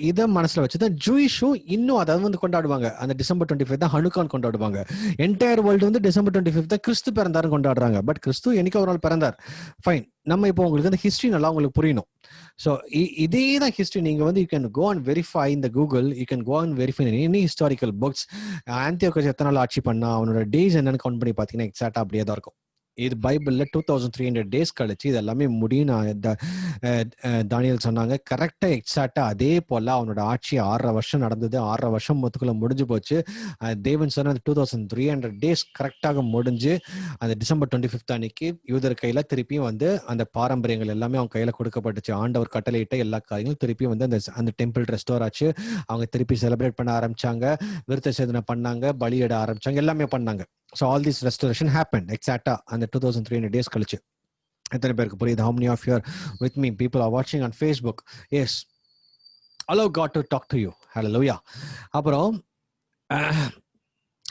இதை மனசுல வச்சுதான் ஜூயிஷும் இன்னும் அதை வந்து கொண்டாடுவாங்க. அந்த டிசம்பர் 25 தான் ஹனுக்கான் கொண்டாடுவாங்க. என்டையர் வேர்ல்டு வந்து டிசம்பர் 25 தான் கிறிஸ்து பிறந்தாருன்னு கொண்டாடுறாங்க. பட் கிறிஸ்து என்னைக்கு ஒரு நாள் பிறந்தார், ஃபைன். நம்ம இப்போ உங்களுக்கு அந்த ஹிஸ்டரி நல்லா உங்களுக்கு புரியணும். ஸோ இதே தான் ஹிஸ்டரி. நீங்க வந்து you can go and verify இந்த Google, you can go and verify any historical books. Antiochus எத்தனை நாள் ஆட்சி பண்ணா, அவனோட டேஸ் என்னன்னு கவுண்ட் பண்ணி பார்த்தீங்கன்னா எக்ஸாக்டா அப்படியே தான் இருக்கும். இது பைபிள்ல 2300 டேஸ் கழிச்சு இது எல்லாமே முடியும். தானியல் சொன்னாங்க கரெக்டா எக்ஸாக்டா அதே போல அவனோட ஆட்சி 6 வருஷம் நடந்தது. 6 வருஷம் மொத்தக்குள்ள முடிஞ்சு போச்சு. தேவன் சொன்ன 2300 டேஸ் கரெக்டாக முடிஞ்சு அந்த டிசம்பர் 25 அன்னைக்கு யூதர் கையில திருப்பியும் வந்து அந்த பாரம்பரியங்கள் எல்லாமே அவங்க கையில கொடுக்கப்பட்டுச்சு. ஆண்டவர் கட்டளையிட்ட எல்லா காரியங்களும் திருப்பியும் வந்து அந்த டெம்பிள் ரெஸ்டோர் ஆச்சு. அவங்க திருப்பி செலிப்ரேட் பண்ண ஆரம்பிச்சாங்க, விருத்த சேதனை பண்ணாங்க, பலியிட ஆரம்பிச்சாங்க, எல்லாமே பண்ணாங்க. So all this restoration happened exactly அந்த 2300 days கழிச்சு. எத்தனை பேருக்கு புரியுது? How many of you are with me? People are watching on Facebook. Yes, allow God to talk to you. Hallelujah. அப்புறம்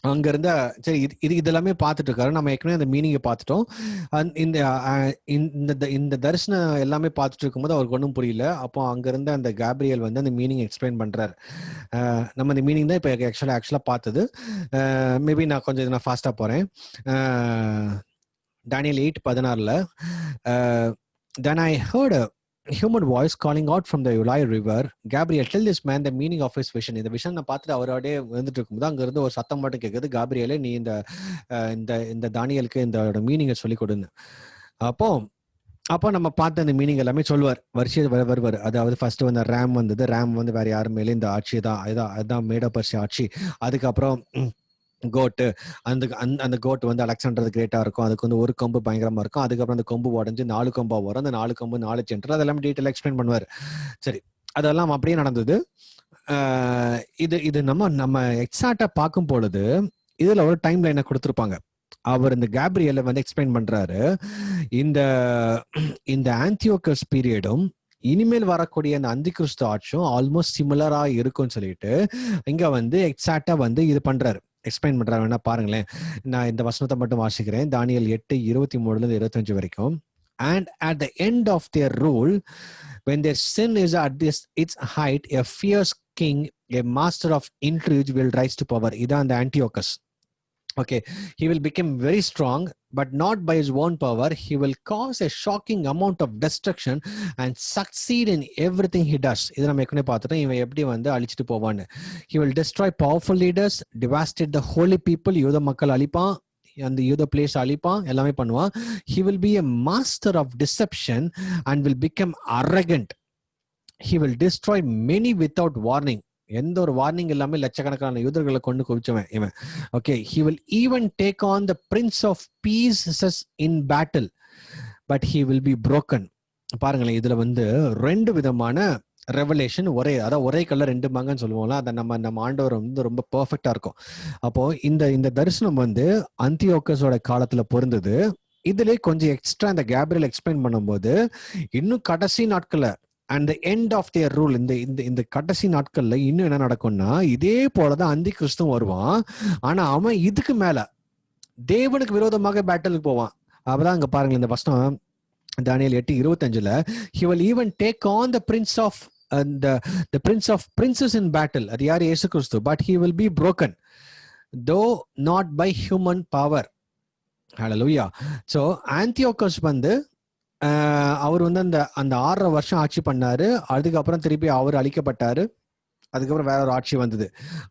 அங்க இருந்த சரி இதெல்லாமே பார்த்துட்டு இருக்காரு. நம்ம ஏற்கனவே அந்த மீனிங்கை பார்த்துட்டோம். இந்த தரிசனம் எல்லாமே பார்த்துட்டு இருக்கும்போது அவருக்கு ஒன்றும் புரியல. அப்போ அங்க இருந்த அந்த கேப்ரியல் வந்து அந்த மீனிங் எக்ஸ்பிளைன் பண்றாரு. நம்ம இந்த மீனிங் தான் இப்போ ஆக்சுவலா பார்த்தது. மேபி நான் கொஞ்சம் ஃபாஸ்டா போறேன். Daniel 8:16 then I heard a human voice calling out from the Ulai river, Gabriel, tell this man the meaning of his vision. இந்த விஷன் நான் பார்த்துட்டு அவரோடே வந்துட்டு இருக்கும்போது அங்க இருந்து ஒரு சத்தம் மட்டும் கேட்குது, காப்ரியலே நீ இந்த தானியலுக்கு இந்த மீனிங்கை சொல்லி கொடுங்க. அப்போ நம்ம பார்த்த அந்த மீனிங் எல்லாமே சொல்லுவார், வரிசையை வருவார். அதாவது ஃபர்ஸ்ட் வந்து ரேம் வந்தது, ரேம் வந்து வேற யாருமே இல்லை, இந்த ஆட்சி தான் அதுதான் மேடோபர்சி ஆட்சி. அதுக்கப்புறம் கோட்டு, அந்த கோட்டு வந்து அலெக்சாண்டர் கிரேட்டா இருக்கும், அதுக்கு வந்து ஒரு கொம்பு பயங்கரமா இருக்கும், அதுக்கப்புறம் அந்த கொம்பு உடஞ்சு 4 கொம்பா வரும், அந்த 4 கொம்பு 4 சென்டர், அதெல்லாம் டீட்டெயில் எக்ஸ்பிளைன் பண்ணுவார். சரி, அதெல்லாம் அப்படியே நடந்தது. இது நம்ம எக்ஸாக்டா பார்க்கும் பொழுது இதுல ஒரு டைம் லைனை கொடுத்துருப்பாங்க. அவர் இந்த கேப்ரியலை வந்து எக்ஸ்பிளைன் பண்றாரு, இந்த ஆந்தியோகஸ் பீரியடும் இனிமேல் வரக்கூடிய அந்த அந்தி கிறிஸ்து ஆட்சியும் ஆல்மோஸ்ட் சிமிலரா இருக்கும்னு சொல்லிட்டு இங்க வந்து எக்ஸாக்டா வந்து இது பண்றாரு, எக்ஸ்பிளைன் பண்றாரு. வேணா பாருங்களேன், நான் இந்த வசனத்தை மட்டும் வாசிக்கிறேன். தானியல் 8:23-25 வரைக்கும். And at the end of their rule, when their sin is at its height, a fierce king, a master of intrigue will rise to power. இதான் அந்த ஆந்தியோகஸ். Okay, he will become very strong, but not by his own power. He will cause a shocking amount of destruction and succeed in everything he does. இது நம்ம ஏற்கனவே பார்த்துட்டோம், இவன் எப்படி வந்து அழிச்சிட்டு போவான்னு. He will destroy powerful leaders, devastate the holy people. யூத மக்கள் அழிப்பான், அந்த யூத பிளேஸ் அழிப்பான், எல்லாமே பண்ணுவான். He will be a master of deception and will become arrogant. He will destroy many without warning. எந்த ஒரு வார்னிங் இல்லாம லட்சக்கணக்கான யூதர்களை கொண்டு குவிச்சவன் இவன். Okay, he will even take on the prince of pieces in battle but he will be broken. பாருங்களேன், இதுல வந்து 2 விதமான ரெவலேஷன் ஒரே கலர் 2 மாங்கன்னு சொல்லுவோம்ல, அதை நம்ம ஆண்டவர் வந்து ரொம்ப பெர்ஃபெக்டா இருக்கும். அப்போ இந்த தரிசனம் வந்து அந்தியோக்கஸோட காலத்துல பொருந்தது. இதுல கொஞ்சம் எக்ஸ்ட்ரா இந்த கேப்ரியல் எக்ஸ்பிளைன் பண்ணும்போது இன்னும் கடைசி நாட்கள்ல and the end of their rule, இந்த கடைசி நாட்கள்ல இன்னும் என்ன நடக்கும்னா, இதே போலதான் அந்தி கிறிஸ்துவும் வருவான். ஆனா அவன் இதுக்கு மேல தேவனுக்கு விரோதமாக பேட்டலுக்கு போவான். அப்பதான் அங்க பாருங்க இந்த வசனம் தானியேல் 8:25, he will even take on the prince of princes in battle. அது யார்? இயேசு கிறிஸ்து. but he will be broken though not by human power. Hallelujah. So Antiochus வந்து அவர் வந்து அந்த 6.5 வருஷம் ஆட்சி பண்ணாரு. அதுக்கப்புறம் திருப்பி அவர் அழிக்கப்பட்டாரு. அதுக்கப்புறம் வேற ஒரு ஆட்சி வந்தது.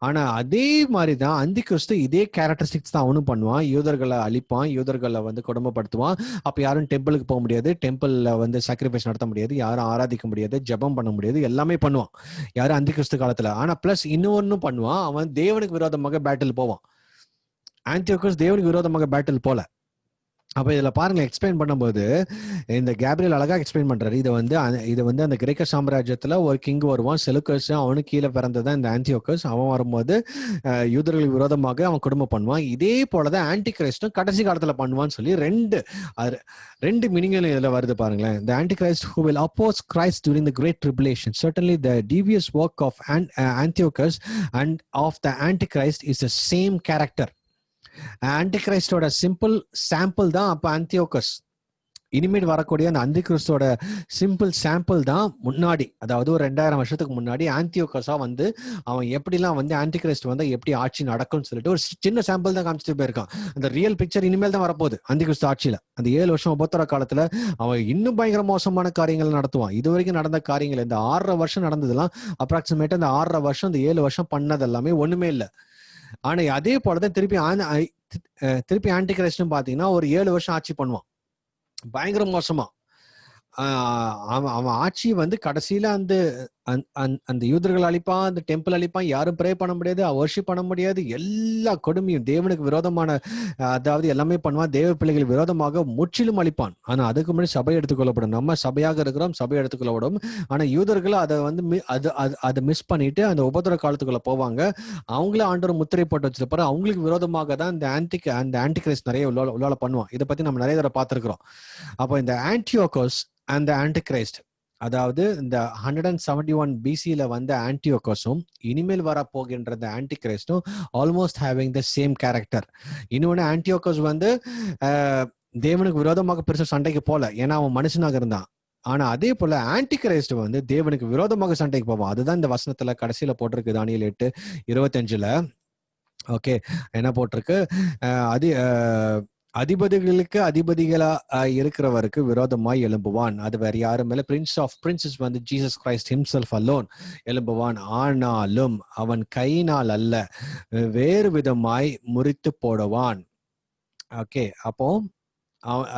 ஆனா அதே மாதிரிதான் அந்தி கிறிஸ்து இதே கேரக்டரிஸ்டிக்ஸ் தான் அவனும் பண்ணுவான். யூதர்களை அழிப்பான், யூதர்களை வந்து கொடுமைப்படுத்துவான். அப்ப யாரும் டெம்பிளுக்கு போக முடியாது, டெம்பிள்ல வந்து சாக்ரிஃபைஸ் நடத்த முடியாது, யாரும் ஆராதிக்க முடியாது, ஜெபம் பண்ண முடியாது, எல்லாமே பண்ணுவான் யாரும் அந்தி கிறிஸ்து காலத்துல. ஆனா பிளஸ் இன்னொன்னும் பண்ணுவான், அவன் தேவனுக்கு விரோதமாக பேட்டில் போவான். ஆந்தியோக்கஸ் தேவனுக்கு விரோதமாக பேட்டில் போல. அப்ப இதுல பாருங்க, எக்ஸ்பிளைன் பண்ணும்போது இந்த கேப்ரியல் அழகா எக்ஸ்பிளைன் பண்றாரு. இது வந்து அந்த கிரேக்க சாம்ராஜ்யத்துல ஒரு கிங் வருவான், செலுக்கஸ். அவனுக்கு கீழே பிறந்ததான் இந்த ஆந்தியோக்கஸ். அவன் வரும்போது யூதர்களுக்கு விரோதமாக அவன் கொடுமை பண்ணுவான். இதே போலதான் ஆன்டி கிரைஸ்டும் கடைசி காலத்துல பண்ணுவான்னு சொல்லி ரெண்டு மீனிங்ல இதுல வருது பாருங்களேன். The Antichrist who will oppose Christ during the great tribulation. Certainly the devious work of Antiochus and of the Antichrist is the same character. ஆன்டிகிரைஸ்டோட சிம்பிள் சாம்பிள் தான் அப்ப ஆந்தியோக்கஸ். இனிமேல் வரக்கூடிய அந்த அந்திகிறிஸ்தோட சிம்பிள் சாம்பிள் தான் முன்னாடி, அதாவது ஒரு 2000 வருஷத்துக்கு முன்னாடி ஆந்தியோக்கஸா வந்து அவன் எப்படிலாம் வந்து ஆன்டிகிரைஸ்ட் வந்து எப்படி ஆட்சி நடக்கும்னு சொல்லிட்டு ஒரு சின்ன சாம்பிள் தான் காமிச்சிட்டு போயிருக்கான். அந்த ரியல் பிக்சர் இனிமேல் தான் வரப்போகுது. அந்திகிறிஸ்து ஆட்சியில அந்த 7 வருஷம் உபத்திர காலத்துல அவன் இன்னும் பயங்கர மோசமான காரியங்கள் நடத்துவான். இது வரைக்கும் நடந்த காரியங்கள், இந்த 6.5 வருஷம் நடந்ததெல்லாம் அப்ராக்சிமேட்டா இந்த 6.5 வருஷம், இந்த 7 வருஷம் பண்ணது எல்லாமே ஒண்ணுமே இல்லை. ஆனா அதே போலதான் திருப்பி ஆன்டிகிரைஸ்டும் பாத்தீங்கன்னா ஒரு 7 வருஷம் ஆட்சி பண்ணுவான் பயங்கர மோசமா. அவன் ஆட்சி வந்து கடைசியில அந்த யூதர்கள் அழிப்பான், அந்த டெம்பிள் அழிப்பான், யாரும் ப்ரே பண்ண முடியாது, வர்ஷிப் பண்ண முடியாது, எல்லா கொடுமையும் தேவனுக்கு விரோதமான, அதாவது எல்லாமே பண்ணுவான். தேவ பிள்ளைகள் விரோதமாக முற்றிலும் அழிப்பான். ஆனா அதுக்கு முன்னாடி சபை எடுத்துக்கொள்ளப்படும். நம்ம சபையாக இருக்கிறோம், சபை எடுத்துக்கொள்ளப்படும். ஆனா யூதர்கள் அதை வந்து அதை மிஸ் பண்ணிட்டு அந்த உபத்திர காலத்துக்குள்ள போவாங்க. அவங்களே ஆண்டவர் முத்திரை போட்டு வச்சிருப்பாரு. அவங்களுக்கு விரோதமாக தான் அந்த ஆன்டிகிரைஸ்ட் நிறைய உள்ள பண்ணுவான். இதை பத்தி நம்ம நிறைய தடவை பார்த்திருக்கிறோம். அப்போ இந்த ஆன்டியோக்கஸ் அந்த ஆன்டிகிரைஸ்ட், அதாவது இந்த 171 BCல வந்த ஆன்டியோக்கஸும் இனிமேல் வர போகின்ற இந்த ஆன்டிகிரைஸ்டும் almost having the same character. இன்னொன்னு, ஆன்டியோக்கஸ் வந்து தேவனுக்கு விரோதமாக பெருசா சண்டைக்கு போல, ஏன்னா அவன் மனுஷனாக இருந்தான். ஆனா அதே போல ஆன்டிகிரைஸ்ட் வந்து தேவனுக்கு விரோதமாக சண்டைக்கு போவான். அதுதான் இந்த வசனத்துல கடைசியில போட்டிருக்கு, தானியேல் 8:25. ஓகே, என்ன போட்டிருக்கு? அதிபதிகளுக்கு அதிபதிகளா இருக்கிறவருக்கு விரோதமாய் எழும்புவான். அது வேற யாரும் இல்ல, பிரின்ஸ் ஆஃப் பிரின்சஸ் வந்து ஜீசஸ் கிரைஸ்ட் ஹிம்செல்ஃப் அலோன் எழும்புவான். ஆனாலும் அவன் கையினால் அல்ல, வேறு விதமாய் முறித்து போடுவான். ஓகே, அப்போ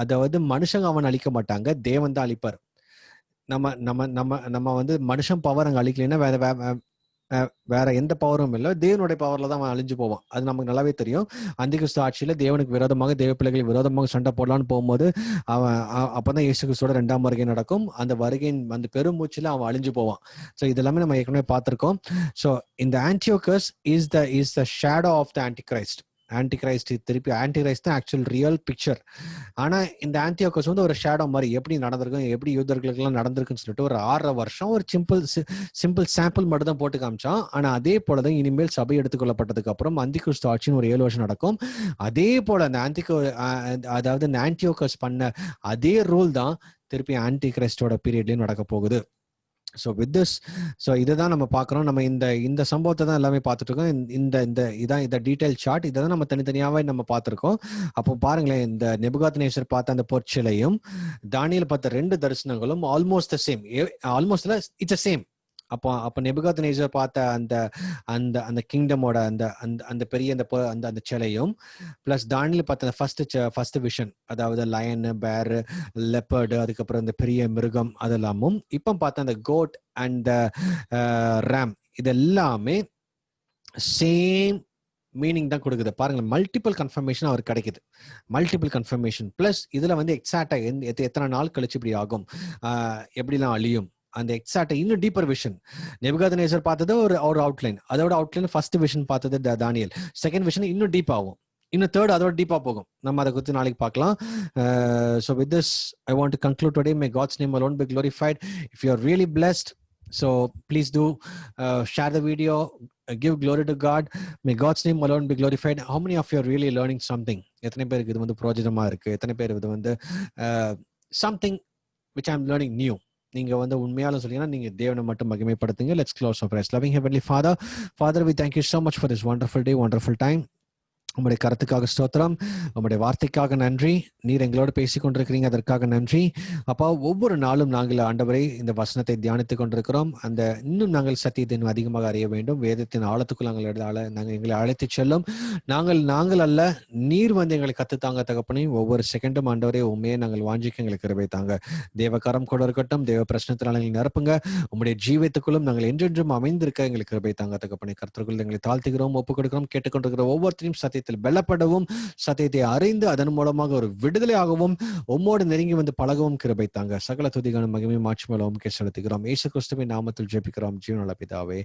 அதாவது மனுஷங்க அவன் அழிக்க மாட்டாங்க, தேவன் தான் அழிப்பார். நம்ம வந்து மனுஷன் பவர் அங்க அழிக்கலைன்னா வேற எந்த பவரும் இல்லை, தேவனுடைய பவர்ல தான் அவன் அழிஞ்சு போவான். அது நமக்கு நல்லாவே தெரியும். அந்திகிறிஸ்து ஆட்சியில தேவனுக்கு விரோதமாக, தேவ பிள்ளைகளுக்கு விரோதமாக சண்டை போடலான்னு போகும்போது அப்பதான் இயேசு கிறிஸ்துவோட 2ஆம் வருகை நடக்கும். அந்த வருகையின் அந்த பெருமூச்சில அவன் அழிஞ்சு போவான். ஸோ இதெல்லாமே நம்ம ஏற்கனவே பார்த்திருக்கோம். ஸோ இந்த Antiochus is the shadow of the antichrist. திருப்பி ஆன்டிகிரைஸ்ட் தான் ஆக்சுவல் ரியல் பிக்சர். ஆனா இந்த ஆன்டியோக்கஸ் வந்து ஒரு ஷேடோ மாதிரி, எப்படி நடந்திருக்கும், எப்படி யூதர்களுக்கு எல்லாம் நடந்திருக்குன்னு சொல்லிட்டு ஒரு 6.5 வருஷம் ஒரு சிம்பிள் சாம்பிள் மட்டும் தான் போட்டு காமிச்சான். ஆனா அதே போலதான் இனிமேல் சபை எடுத்துக்கொள்ளப்பட்டதுக்கு அப்புறம் அந்திகிறிஸ்து ஆட்சின்னு ஒரு 7 வருஷம் நடக்கும். அதே போல அதாவது இந்த ஆன்டியோக்கஸ் பண்ண அதே ரூல் தான் திருப்பி ஆன்டிகிரைஸ்டோட பீரியட்லயும் நடக்க போகுது. ஸோ வித் திஸ், ஸோ இதை தான் நம்ம பார்க்குறோம். நம்ம இந்த சம்பவத்தை தான் எல்லாமே பார்த்துட்டு இருக்கோம். இதான் இந்த டீடைல் சார்ட். இதை தான் நம்ம தனித்தனியாவே நம்ம பார்த்துருக்கோம். அப்போ பாருங்களேன், இந்த நேபுகாத்நேசர் பார்த்த அந்த பொற்சிலையும் தானியேல் பார்த்த 2 தரிசனங்களும் almost the same. Almost it's same. அப்போ நெபுகாத்நேசர் பார்த்த அந்த அந்த அந்த கிங்டமோட அந்த அந்த அந்த பெரிய அந்த அந்த சிலையும் பிளஸ் தானியேல் பார்த்த ஃபர்ஸ்ட் விஷன், அதாவது லயன், பேர், லெப்பர்டு, அதுக்கப்புறம் இந்த பெரிய மிருகம் அதெல்லாமும் இப்போ பார்த்த அந்த கோட் அண்ட் ரேம் இதெல்லாமே சேம் மீனிங் தான் கொடுக்குது. பாருங்க, மல்டிபிள் கன்ஃபர்மேஷன் அவருக்கு கிடைக்குது. மல்டிபிள் கன்ஃபர்மேஷன் பிளஸ் இதுல வந்து எக்ஸாக்டா எத்தனை நாள் கழிச்சு இப்படி ஆகும், எப்படிலாம் அழியும், அந்த எக்ஸாக்ட் இன்னும் டீப்பர் விஷன். நெபுகாத்நேசர் பார்த்தது ஒரு அவுட்லைன், அதோட அவுட்லைன் ஃபர்ஸ்ட் விஷன் பார்த்தது தானியேல், செகண்ட் விஷன் இன்னும் டீப் ஆகும், இன்னும் தேர்ட் அதோட டீப்பா போகும். நம்ம அதை குறித்து நாளைக்கு பார்க்கலாம். So with this I want to conclude today. May God's name alone be glorified. If you are really blessed, so please do share the video, give glory to God. May God's name alone be glorified. How many of you are really learning something? எத்தனை பேருக்கு இது வந்து பிரோஜனமா இருக்கு? எத்தனை பேர் இது வந்து something which I am learning new? நீங்க வந்து உண்மையால சொல்லிங்கன்னா நீங்க தேவனை மட்டும் மகிமைப்படுத்துங்க. Let's close our prayers. Loving Heavenly Father, we thank you so much for this wonderful day, wonderful time. உங்களுடைய கருத்துக்காக ஸ்தோத்திரம், உங்களுடைய வார்த்தைக்காக நன்றி, நீர் எங்களோடு பேசிக் கொண்டிருக்கிறீங்க, அதற்காக நன்றி அப்பா. ஒவ்வொரு நாளும் நாங்கள் ஆண்டவரை இந்த வசனத்தை தியானித்துக் கொண்டிருக்கிறோம். அந்த இன்னும் நாங்கள் சத்தியத்தை இன்னும் அதிகமாக அறிய வேண்டும். வேதத்தின் ஆழத்துக்குள் நாங்கள் எங்களை அழைத்து செல்லும். நாங்கள் அல்ல, நீர் வந்து எங்களை கத்துத்தாங்க தகப்பனே. ஒவ்வொரு செகண்டும் ஆண்டவரே உண்மையை நாங்கள் வாஞ்சிக்க எங்களுக்கு கிருபை தாங்க. தேவகரம் கூட இருக்கட்டும், தேவ பிரச்சனத்தினால் எங்களை நிரப்புங்க. உங்களுடைய ஜீவத்துக்குள்ளும் நாங்கள் என்றென்றும் அமைந்திருக்க எங்களுக்கு கிருபை தாங்க தகப்பனே. கர்த்தருக்குள் எங்களை தாழ்த்துகிறோம், ஒப்புக் கொடுக்கிறோம். கேட்டுக்கொண்டிருக்கிற ஒவ்வொருத்தரையும் சத்தியத்தில் பலப்படவும், சத்தியத்தை அறிந்து அதன் மூலமாக ஒரு விடுதலையாகவும் உம்மோடு நெருங்கி வந்து பழகவும் கிருபை தாங்க. சகல துதிகான மகிமை மாட்சிமேலும் செலுத்துகிறோம். இயேசு கிறிஸ்துவின் நாமத்தில் ஜெபிக்கிறோம் ஜீவனுள்ள பிதாவே,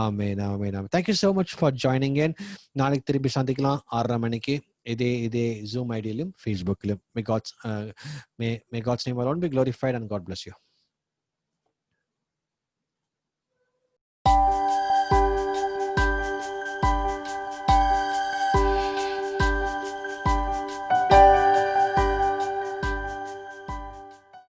ஆமென், ஆமென், ஆமென். Thank you so much for joining in. நாளைக்கு திருப்பி சந்திக்கலாம் 6:30 மணிக்கு இதே Zoom ஐடியிலும் Facebookலும். May God's name alone be glorified and God bless you.